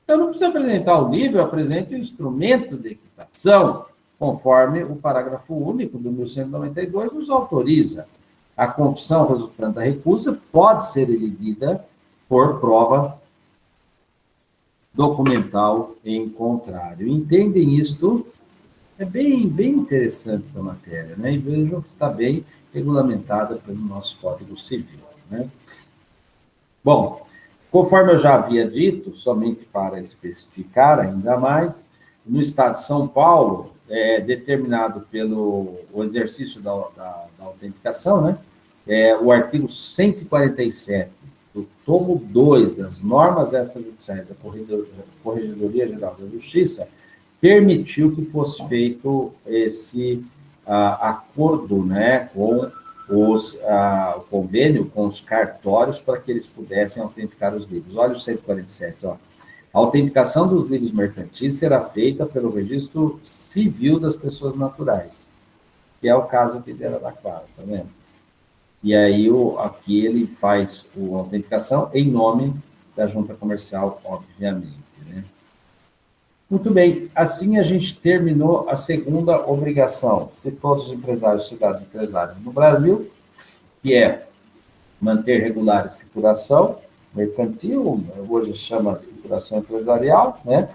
Então, não precisa apresentar o livro, eu apresento o instrumento de quitação, conforme o parágrafo único do 1192 nos autoriza. A confissão resultante da recusa pode ser elidida por prova documental em contrário. Entendem isto? É bem interessante essa matéria, né? E vejam que está bem regulamentada pelo nosso Código Civil, né? Bom, conforme eu já havia dito, somente para especificar ainda mais, no Estado de São Paulo, determinado pelo o exercício da autenticação, né? O artigo 147 do tomo 2 das normas extrajudiciais da Corregedoria Geral da Justiça permitiu que fosse feito esse acordo, né, com o convênio com os cartórios para que eles pudessem autenticar os livros. Olha o 147, ó. A autenticação dos livros mercantis será feita pelo Registro Civil das Pessoas Naturais, que é o caso aqui de Araraquara, tá vendo? E aí, aqui ele faz a autenticação em nome da Junta Comercial, obviamente, né? Muito bem, assim a gente terminou a segunda obrigação de todos os empresários, cidades e empresários no Brasil, que é manter regular a escrituração mercantil, hoje chama de escrituração empresarial, né?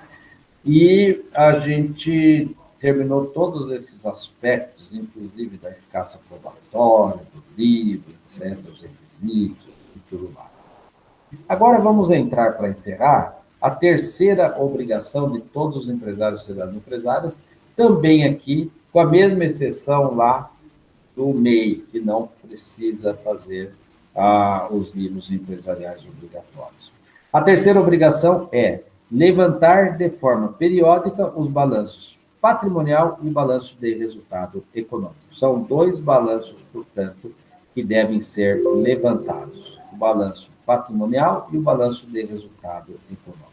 E a gente terminou todos esses aspectos, inclusive da eficácia probatória do livro, etc., os requisitos e tudo mais. Agora vamos entrar, para encerrar, a terceira obrigação de todos os empresários, cidadãos e empresárias, também aqui, com a mesma exceção lá do MEI, que não precisa fazer os livros empresariais obrigatórios. A terceira obrigação é levantar de forma periódica os balanços patrimonial e balanço de resultado econômico. São dois balanços, portanto, que devem ser levantados: o balanço patrimonial e o balanço de resultado econômico.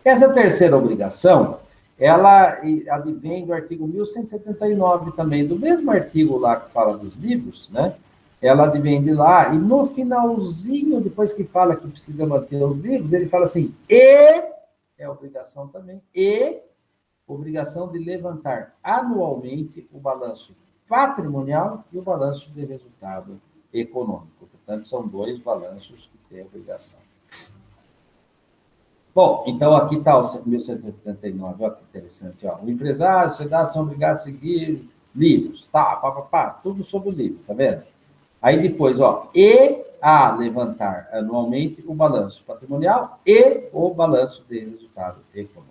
Essa terceira obrigação, ela advém do artigo 1179 também, do mesmo artigo lá que fala dos livros, né? Ela advém de lá, e no finalzinho, depois que fala que precisa manter os livros, ele fala assim, é obrigação também, obrigação de levantar anualmente o balanço patrimonial e o balanço de resultado econômico. Portanto, são dois balanços que têm obrigação. Bom, então aqui está o 1179, olha que interessante. Ó. O empresário, a sociedade são obrigados a seguir livros, tá, tudo sobre o livro, tá vendo? Aí depois, ó, e a levantar anualmente o balanço patrimonial e o balanço de resultado econômico.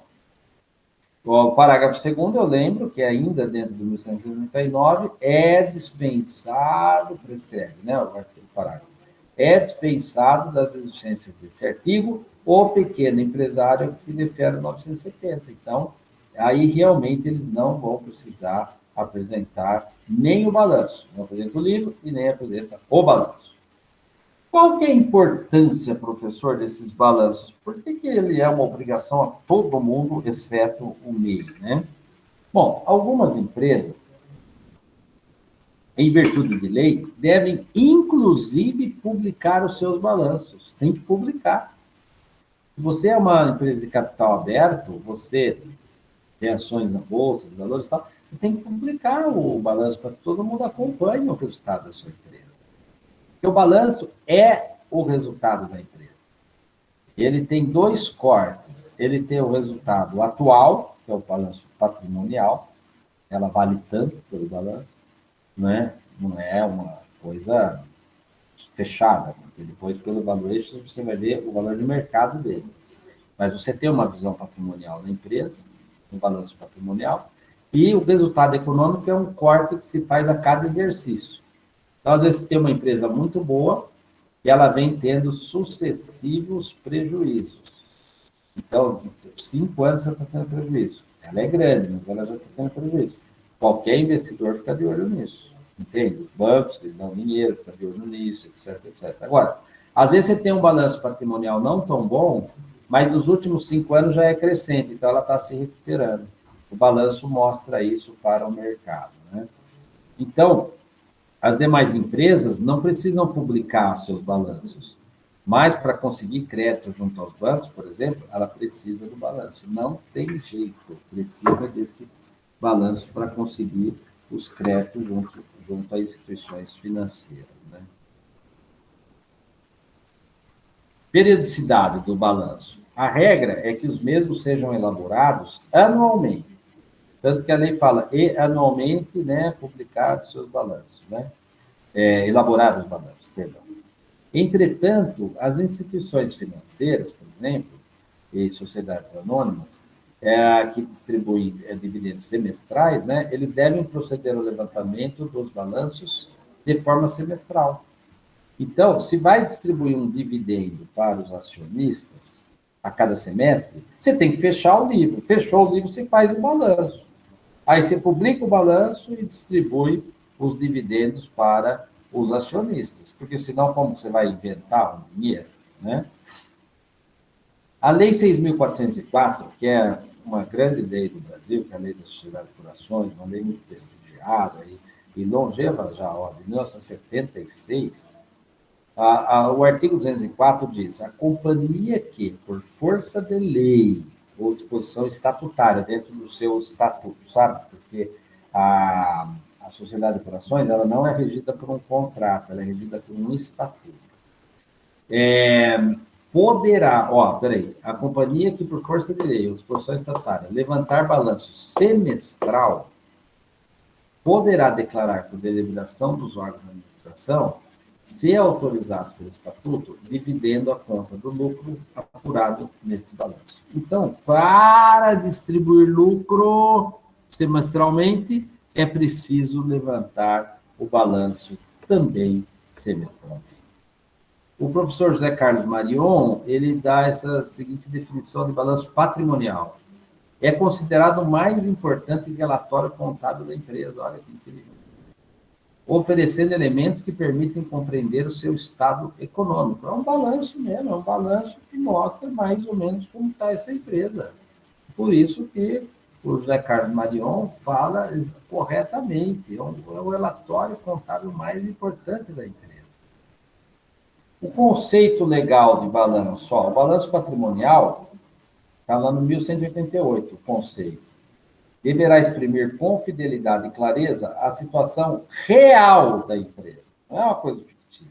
O parágrafo 2º, eu lembro que ainda dentro do 1199 é dispensado, prescreve, né, o parágrafo, é dispensado das exigências desse artigo o pequeno empresário que se refere a 970. Então, aí realmente eles não vão precisar apresentar nem o balanço, não apresenta o livro e nem apresenta o balanço. Qual que é a importância, professor, desses balanços? Por que ele é uma obrigação a todo mundo, exceto o MEI, né? Bom, algumas empresas, em virtude de lei, devem, inclusive, publicar os seus balanços. Tem que publicar. Se você é uma empresa de capital aberto, você tem ações na bolsa, de valores e tal, você tem que publicar o balanço para que todo mundo acompanhe o resultado da sua empresa. Porque o balanço é o resultado da empresa. Ele tem dois cortes. Ele tem o resultado atual, que é o balanço patrimonial, ela vale tanto pelo balanço, né? Não é uma coisa fechada, porque depois, pelo valuation, você vai ver o valor de mercado dele. Mas você tem uma visão patrimonial da empresa, no balanço patrimonial, e o resultado econômico é um corte que se faz a cada exercício. Então, às vezes, tem uma empresa muito boa e ela vem tendo sucessivos prejuízos. Então, 5 anos você está tendo prejuízo. Ela é grande, mas ela já está tendo prejuízo. Qualquer investidor fica de olho nisso. Entende? Os bancos que dão dinheiro ficam de olho nisso, etc, etc. Agora, às vezes você tem um balanço patrimonial não tão bom, mas nos últimos 5 anos já é crescente, então ela está se recuperando. O balanço mostra isso para o mercado, né? Então, as demais empresas não precisam publicar seus balanços, mas para conseguir crédito junto aos bancos, por exemplo, ela precisa do balanço. Não tem jeito, precisa desse balanço para conseguir os créditos junto a instituições financeiras, né? Periodicidade do balanço. A regra é que os mesmos sejam elaborados anualmente. Tanto que a lei fala, e anualmente, né, publicados seus balanços, né? Elaborados os balanços, perdão. Entretanto, as instituições financeiras, por exemplo, e sociedades anônimas, que distribuem dividendos semestrais, né, eles devem proceder ao levantamento dos balanços de forma semestral. Então, se vai distribuir um dividendo para os acionistas a cada semestre, você tem que fechar o livro. Fechou o livro, você faz o balanço. Aí você publica o balanço e distribui os dividendos para os acionistas, porque senão como você vai inventar um dinheiro, né? A Lei 6.404, que é uma grande lei do Brasil, que é a Lei da Sociedade por Ações, uma lei muito prestigiada e longeva já, ó, de 1976, o artigo 204 diz: a companhia que, por força de lei ou disposição estatutária dentro do seu estatuto, sabe? Porque a sociedade de operações ela não é regida por um contrato, ela é regida por um estatuto. Poderá, peraí, a companhia que, por força de lei ou disposição estatutária, levantar balanço semestral, poderá declarar por deliberação dos órgãos de administração, se autorizados pelo estatuto, dividendo a conta do lucro apurado nesse balanço. Então, para distribuir lucro semestralmente, é preciso levantar o balanço também semestralmente. O professor José Carlos Marion, ele dá essa seguinte definição de balanço patrimonial. É considerado o mais importante relatório contábil da empresa. Olha que incrível. Oferecendo elementos que permitem compreender o seu estado econômico. É um balanço mesmo, é um balanço que mostra mais ou menos como está essa empresa. Por isso que o José Carlos Marion fala corretamente, é o relatório contábil mais importante da empresa. O conceito legal de balanço, o balanço patrimonial, está lá no 1188, o conceito. Deverá exprimir com fidelidade e clareza a situação real da empresa, não é uma coisa fictícia.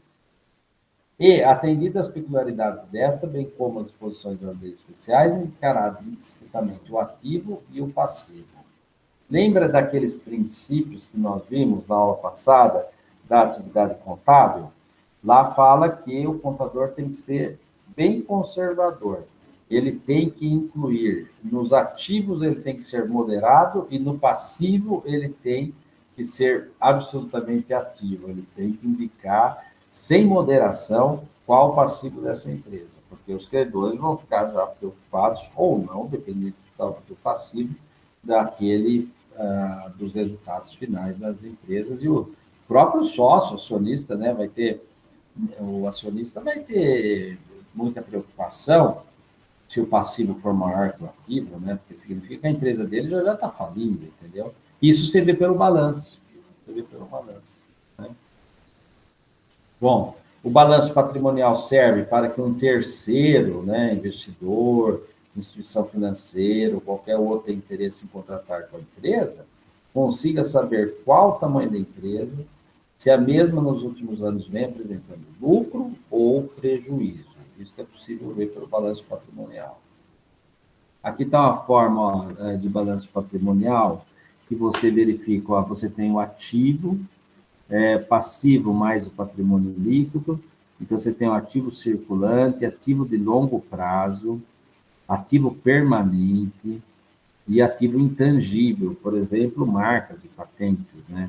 E, atendidas as peculiaridades desta, bem como as disposições das leis especiais, encarado distintamente o ativo e o passivo. Lembra daqueles princípios que nós vimos na aula passada da atividade contábil? Lá fala que o contador tem que ser bem conservador. Ele tem que incluir, nos ativos ele tem que ser moderado e no passivo ele tem que ser absolutamente ativo. Ele tem que indicar, sem moderação, qual o passivo dessa empresa, porque os credores vão ficar já preocupados ou não, dependendo do passivo, dos resultados finais das empresas. E o próprio sócio, acionista, né, o acionista vai ter muita preocupação se o passivo for maior que o ativo, né? Porque significa que a empresa dele já está falindo, entendeu? Isso você vê pelo balanço. Né? Bom, o balanço patrimonial serve para que um terceiro, né, investidor, instituição financeira, ou qualquer outro tenha interesse em contratar com a empresa, consiga saber qual o tamanho da empresa, se a mesma nos últimos anos vem apresentando lucro ou prejuízo. Isso é possível ver pelo balanço patrimonial. Aqui está uma forma de balanço patrimonial que você verifica, você tem o ativo, passivo mais o patrimônio líquido, então você tem o ativo circulante, ativo de longo prazo, ativo permanente, e ativo intangível, por exemplo, marcas e patentes, né?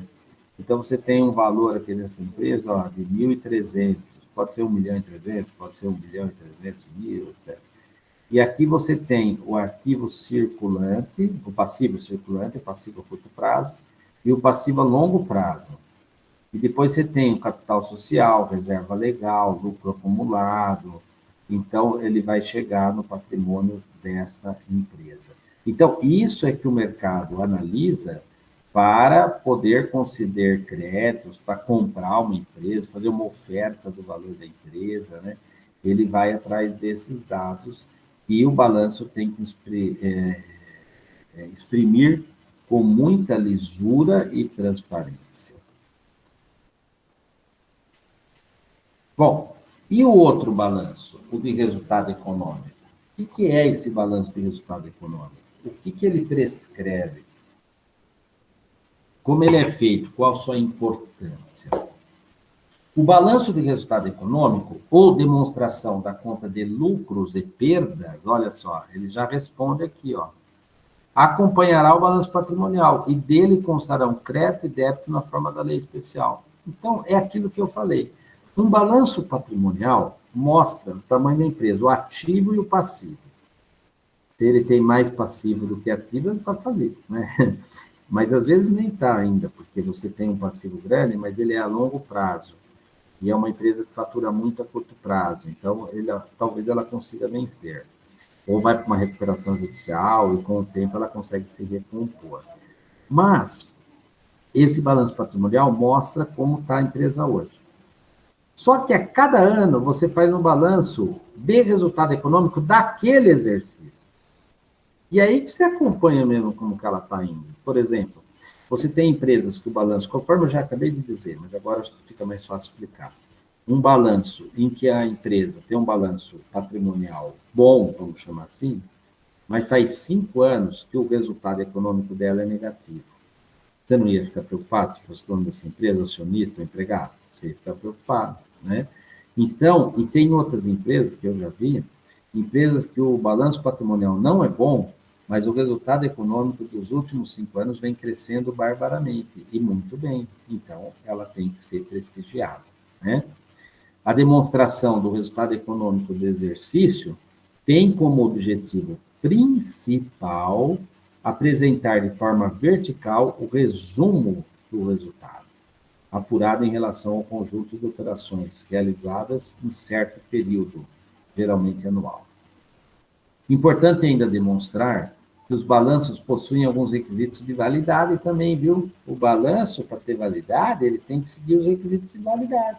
Então, você tem um valor aqui nessa empresa, ó, de 1.300, pode ser 1.300.000, pode ser 1.300.000, etc. E aqui você tem o ativo circulante, o passivo circulante, o passivo a curto prazo, e o passivo a longo prazo. E depois você tem o capital social, reserva legal, lucro acumulado. Então, ele vai chegar no patrimônio dessa empresa. Então, isso é que o mercado analisa para poder conceder créditos, para comprar uma empresa, fazer uma oferta do valor da empresa, né? Ele vai atrás desses dados e o balanço tem que exprimir com muita lisura e transparência. Bom, e o outro balanço, o de resultado econômico? O que é esse balanço de resultado econômico? O que ele prescreve? Como ele é feito? Qual a sua importância? O balanço de resultado econômico, ou demonstração da conta de lucros e perdas, olha só, ele já responde aqui, ó. Acompanhará o balanço patrimonial e dele constarão crédito e débito na forma da lei especial. Então, é aquilo que eu falei. Um balanço patrimonial mostra o tamanho da empresa, o ativo e o passivo. Se ele tem mais passivo do que ativo, ele está falido, né? Mas às vezes nem está ainda, porque você tem um passivo grande, mas ele é a longo prazo. E é uma empresa que fatura muito a curto prazo. Então, talvez ela consiga vencer. Ou vai para uma recuperação judicial e com o tempo ela consegue se recompor. Mas esse balanço patrimonial mostra como está a empresa hoje. Só que a cada ano você faz um balanço de resultado econômico daquele exercício. E aí que você acompanha mesmo como que ela está indo. Por exemplo, você tem empresas que o balanço, conforme eu já acabei de dizer, mas agora fica mais fácil explicar. Um balanço em que a empresa tem um balanço patrimonial bom, vamos chamar assim, mas faz 5 anos que o resultado econômico dela é negativo. Você não ia ficar preocupado se fosse dono dessa empresa, acionista, empregado? Você ia ficar preocupado, né? Então, e tem outras empresas que eu já vi, empresas que o balanço patrimonial não é bom, mas o resultado econômico dos últimos 5 anos vem crescendo barbaramente, e muito bem. Então, ela tem que ser prestigiada, né? A demonstração do resultado econômico do exercício tem como objetivo principal apresentar de forma vertical o resumo do resultado, apurado em relação ao conjunto de operações realizadas em certo período, geralmente anual. Importante ainda demonstrar que os balanços possuem alguns requisitos de validade também, viu? O balanço, para ter validade, ele tem que seguir os requisitos de validade,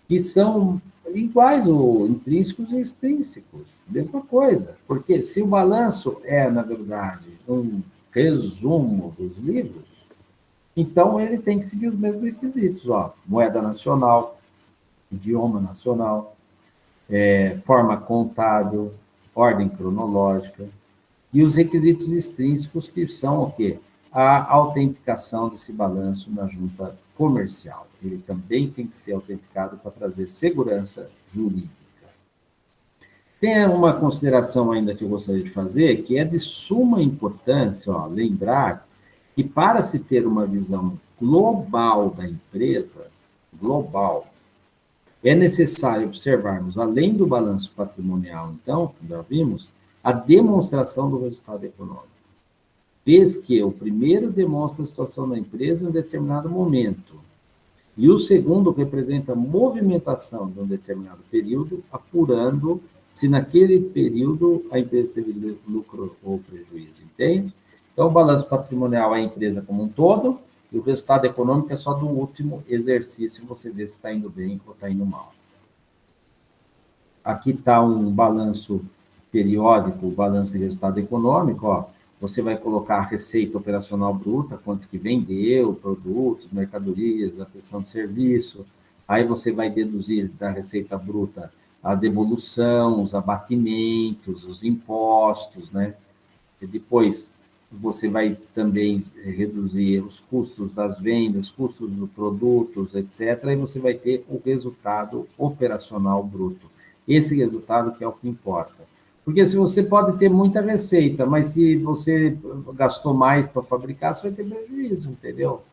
que são iguais, ou intrínsecos e extrínsecos, mesma coisa. Porque se o balanço é, na verdade, um resumo dos livros, então ele tem que seguir os mesmos requisitos, ó, moeda nacional, idioma nacional, forma contábil, ordem cronológica, e os requisitos extrínsecos, que são o quê? A autenticação desse balanço na junta comercial. Ele também tem que ser autenticado para trazer segurança jurídica. Tem uma consideração ainda que eu gostaria de fazer, que é de suma importância, ó, lembrar que para se ter uma visão global da empresa, global, é necessário observarmos, além do balanço patrimonial, então, que já vimos, a demonstração do resultado econômico. Vez que o primeiro demonstra a situação da empresa em um determinado momento, e o segundo representa a movimentação de um determinado período, apurando se naquele período a empresa teve lucro ou prejuízo, entende? Então, o balanço patrimonial é a empresa como um todo, e o resultado econômico é só do último exercício, você vê se está indo bem ou está indo mal. Aqui está um balanço periódico, o balanço de resultado econômico, ó. Você vai colocar a receita operacional bruta, quanto que vendeu, produtos, mercadorias, a prestação de serviço. Aí você vai deduzir da receita bruta a devolução, os abatimentos, os impostos, né? E depois você vai também reduzir os custos das vendas, custos dos produtos, etc. E você vai ter o resultado operacional bruto. Esse resultado que é o que importa. Porque se você pode ter muita receita, mas se você gastou mais para fabricar, você vai ter prejuízo, entendeu?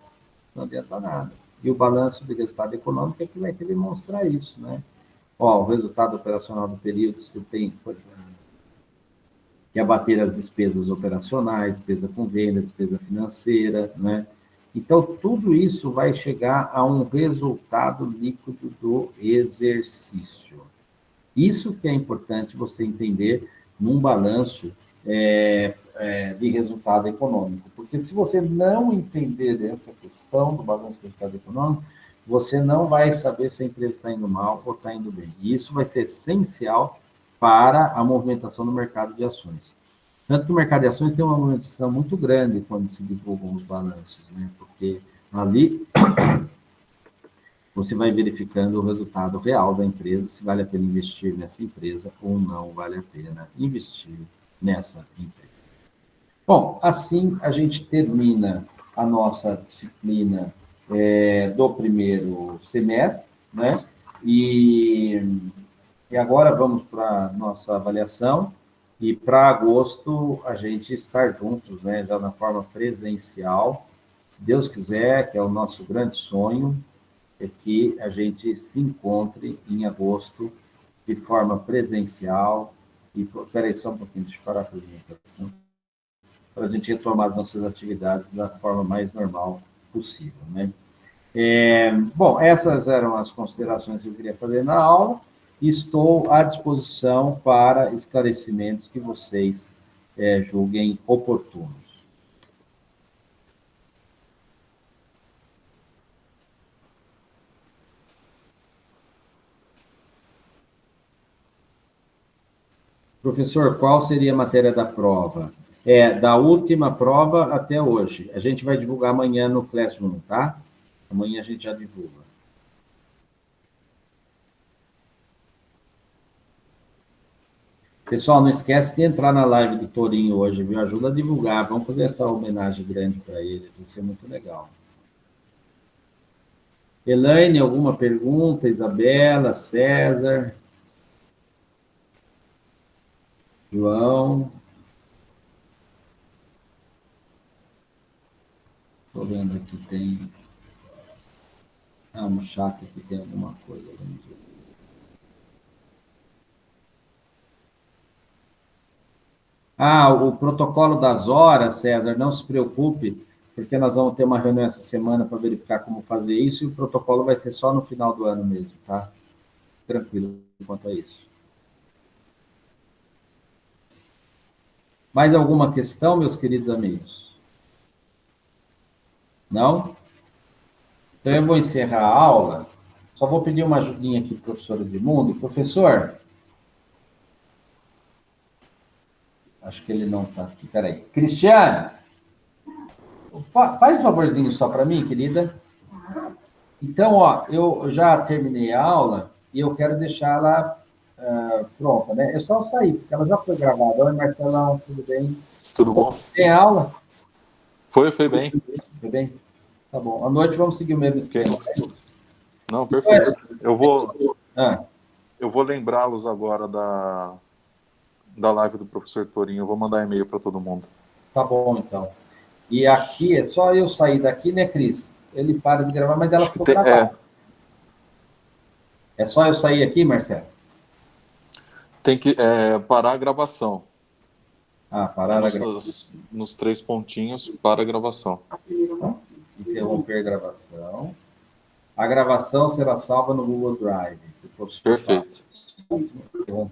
Não adianta nada. E o balanço de resultado econômico é que vai ter que demonstrar isso, né? Ó, o resultado operacional do período, você tem que abater as despesas operacionais, despesa com venda, despesa financeira, né? Então, tudo isso vai chegar a um resultado líquido do exercício. Isso que é importante você entender num balanço de resultado econômico. Porque se você não entender essa questão do balanço de resultado econômico, você não vai saber se a empresa está indo mal ou está indo bem. E isso vai ser essencial para a movimentação no mercado de ações. Tanto que o mercado de ações tem uma movimentação muito grande quando se divulgam os balanços, né? Porque ali você vai verificando o resultado real da empresa, se vale a pena investir nessa empresa ou não vale a pena investir nessa empresa. Bom, assim a gente termina a nossa disciplina do primeiro semestre, né? E agora vamos para a nossa avaliação, e para agosto a gente estar juntos, né? Já na forma presencial, se Deus quiser, que é o nosso grande sonho, é que a gente se encontre em agosto de forma presencial. E, peraí, só um pouquinho, deixa eu parar a apresentação, para a gente retomar as nossas atividades da forma mais normal possível, né? Bom, essas eram as considerações que eu queria fazer na aula. Estou à disposição para esclarecimentos que vocês julguem oportunos. Professor, qual seria a matéria da prova? Da última prova até hoje. A gente vai divulgar amanhã no Classroom, tá? Amanhã a gente já divulga. Pessoal, não esquece de entrar na live do Torinho hoje, viu? Ajuda a divulgar. Vamos fazer essa homenagem grande para ele. Vai ser muito legal. Elaine, alguma pergunta? Isabela, César, João. Estou vendo aqui, tem... no chat aqui tem alguma coisa. Vamos ver. O protocolo das horas, César, não se preocupe, porque nós vamos ter uma reunião essa semana para verificar como fazer isso, e o protocolo vai ser só no final do ano mesmo, tá? Tranquilo quanto a isso. Mais alguma questão, meus queridos amigos? Não? Então, eu vou encerrar a aula. Só vou pedir uma ajudinha aqui para o professor Edmundo. Professor, acho que ele não está aqui. Peraí. Cristiane, faz um favorzinho só para mim, querida. Então, ó, eu já terminei a aula e eu quero deixá-la pronta, né? É só sair, porque ela já foi gravada. Oi, Marcelão, tudo bem? Tudo bom? Tem aula? Foi bem. Foi bem? Tá bom. À noite vamos seguir o mesmo esquema. Não, perfeito. Eu vou lembrá-los agora da live do professor Torinho. Eu vou mandar e-mail para todo mundo. Tá bom, então. E aqui, é só eu sair daqui, né, Cris? Ele para de gravar, mas ela ficou gravada. É só eu sair aqui, Marcelo? Tem que parar a gravação. Parar a gravação. Nos 3 pontinhos, para a gravação. Interromper a gravação. A gravação será salva no Google Drive. Perfeito. Interromper.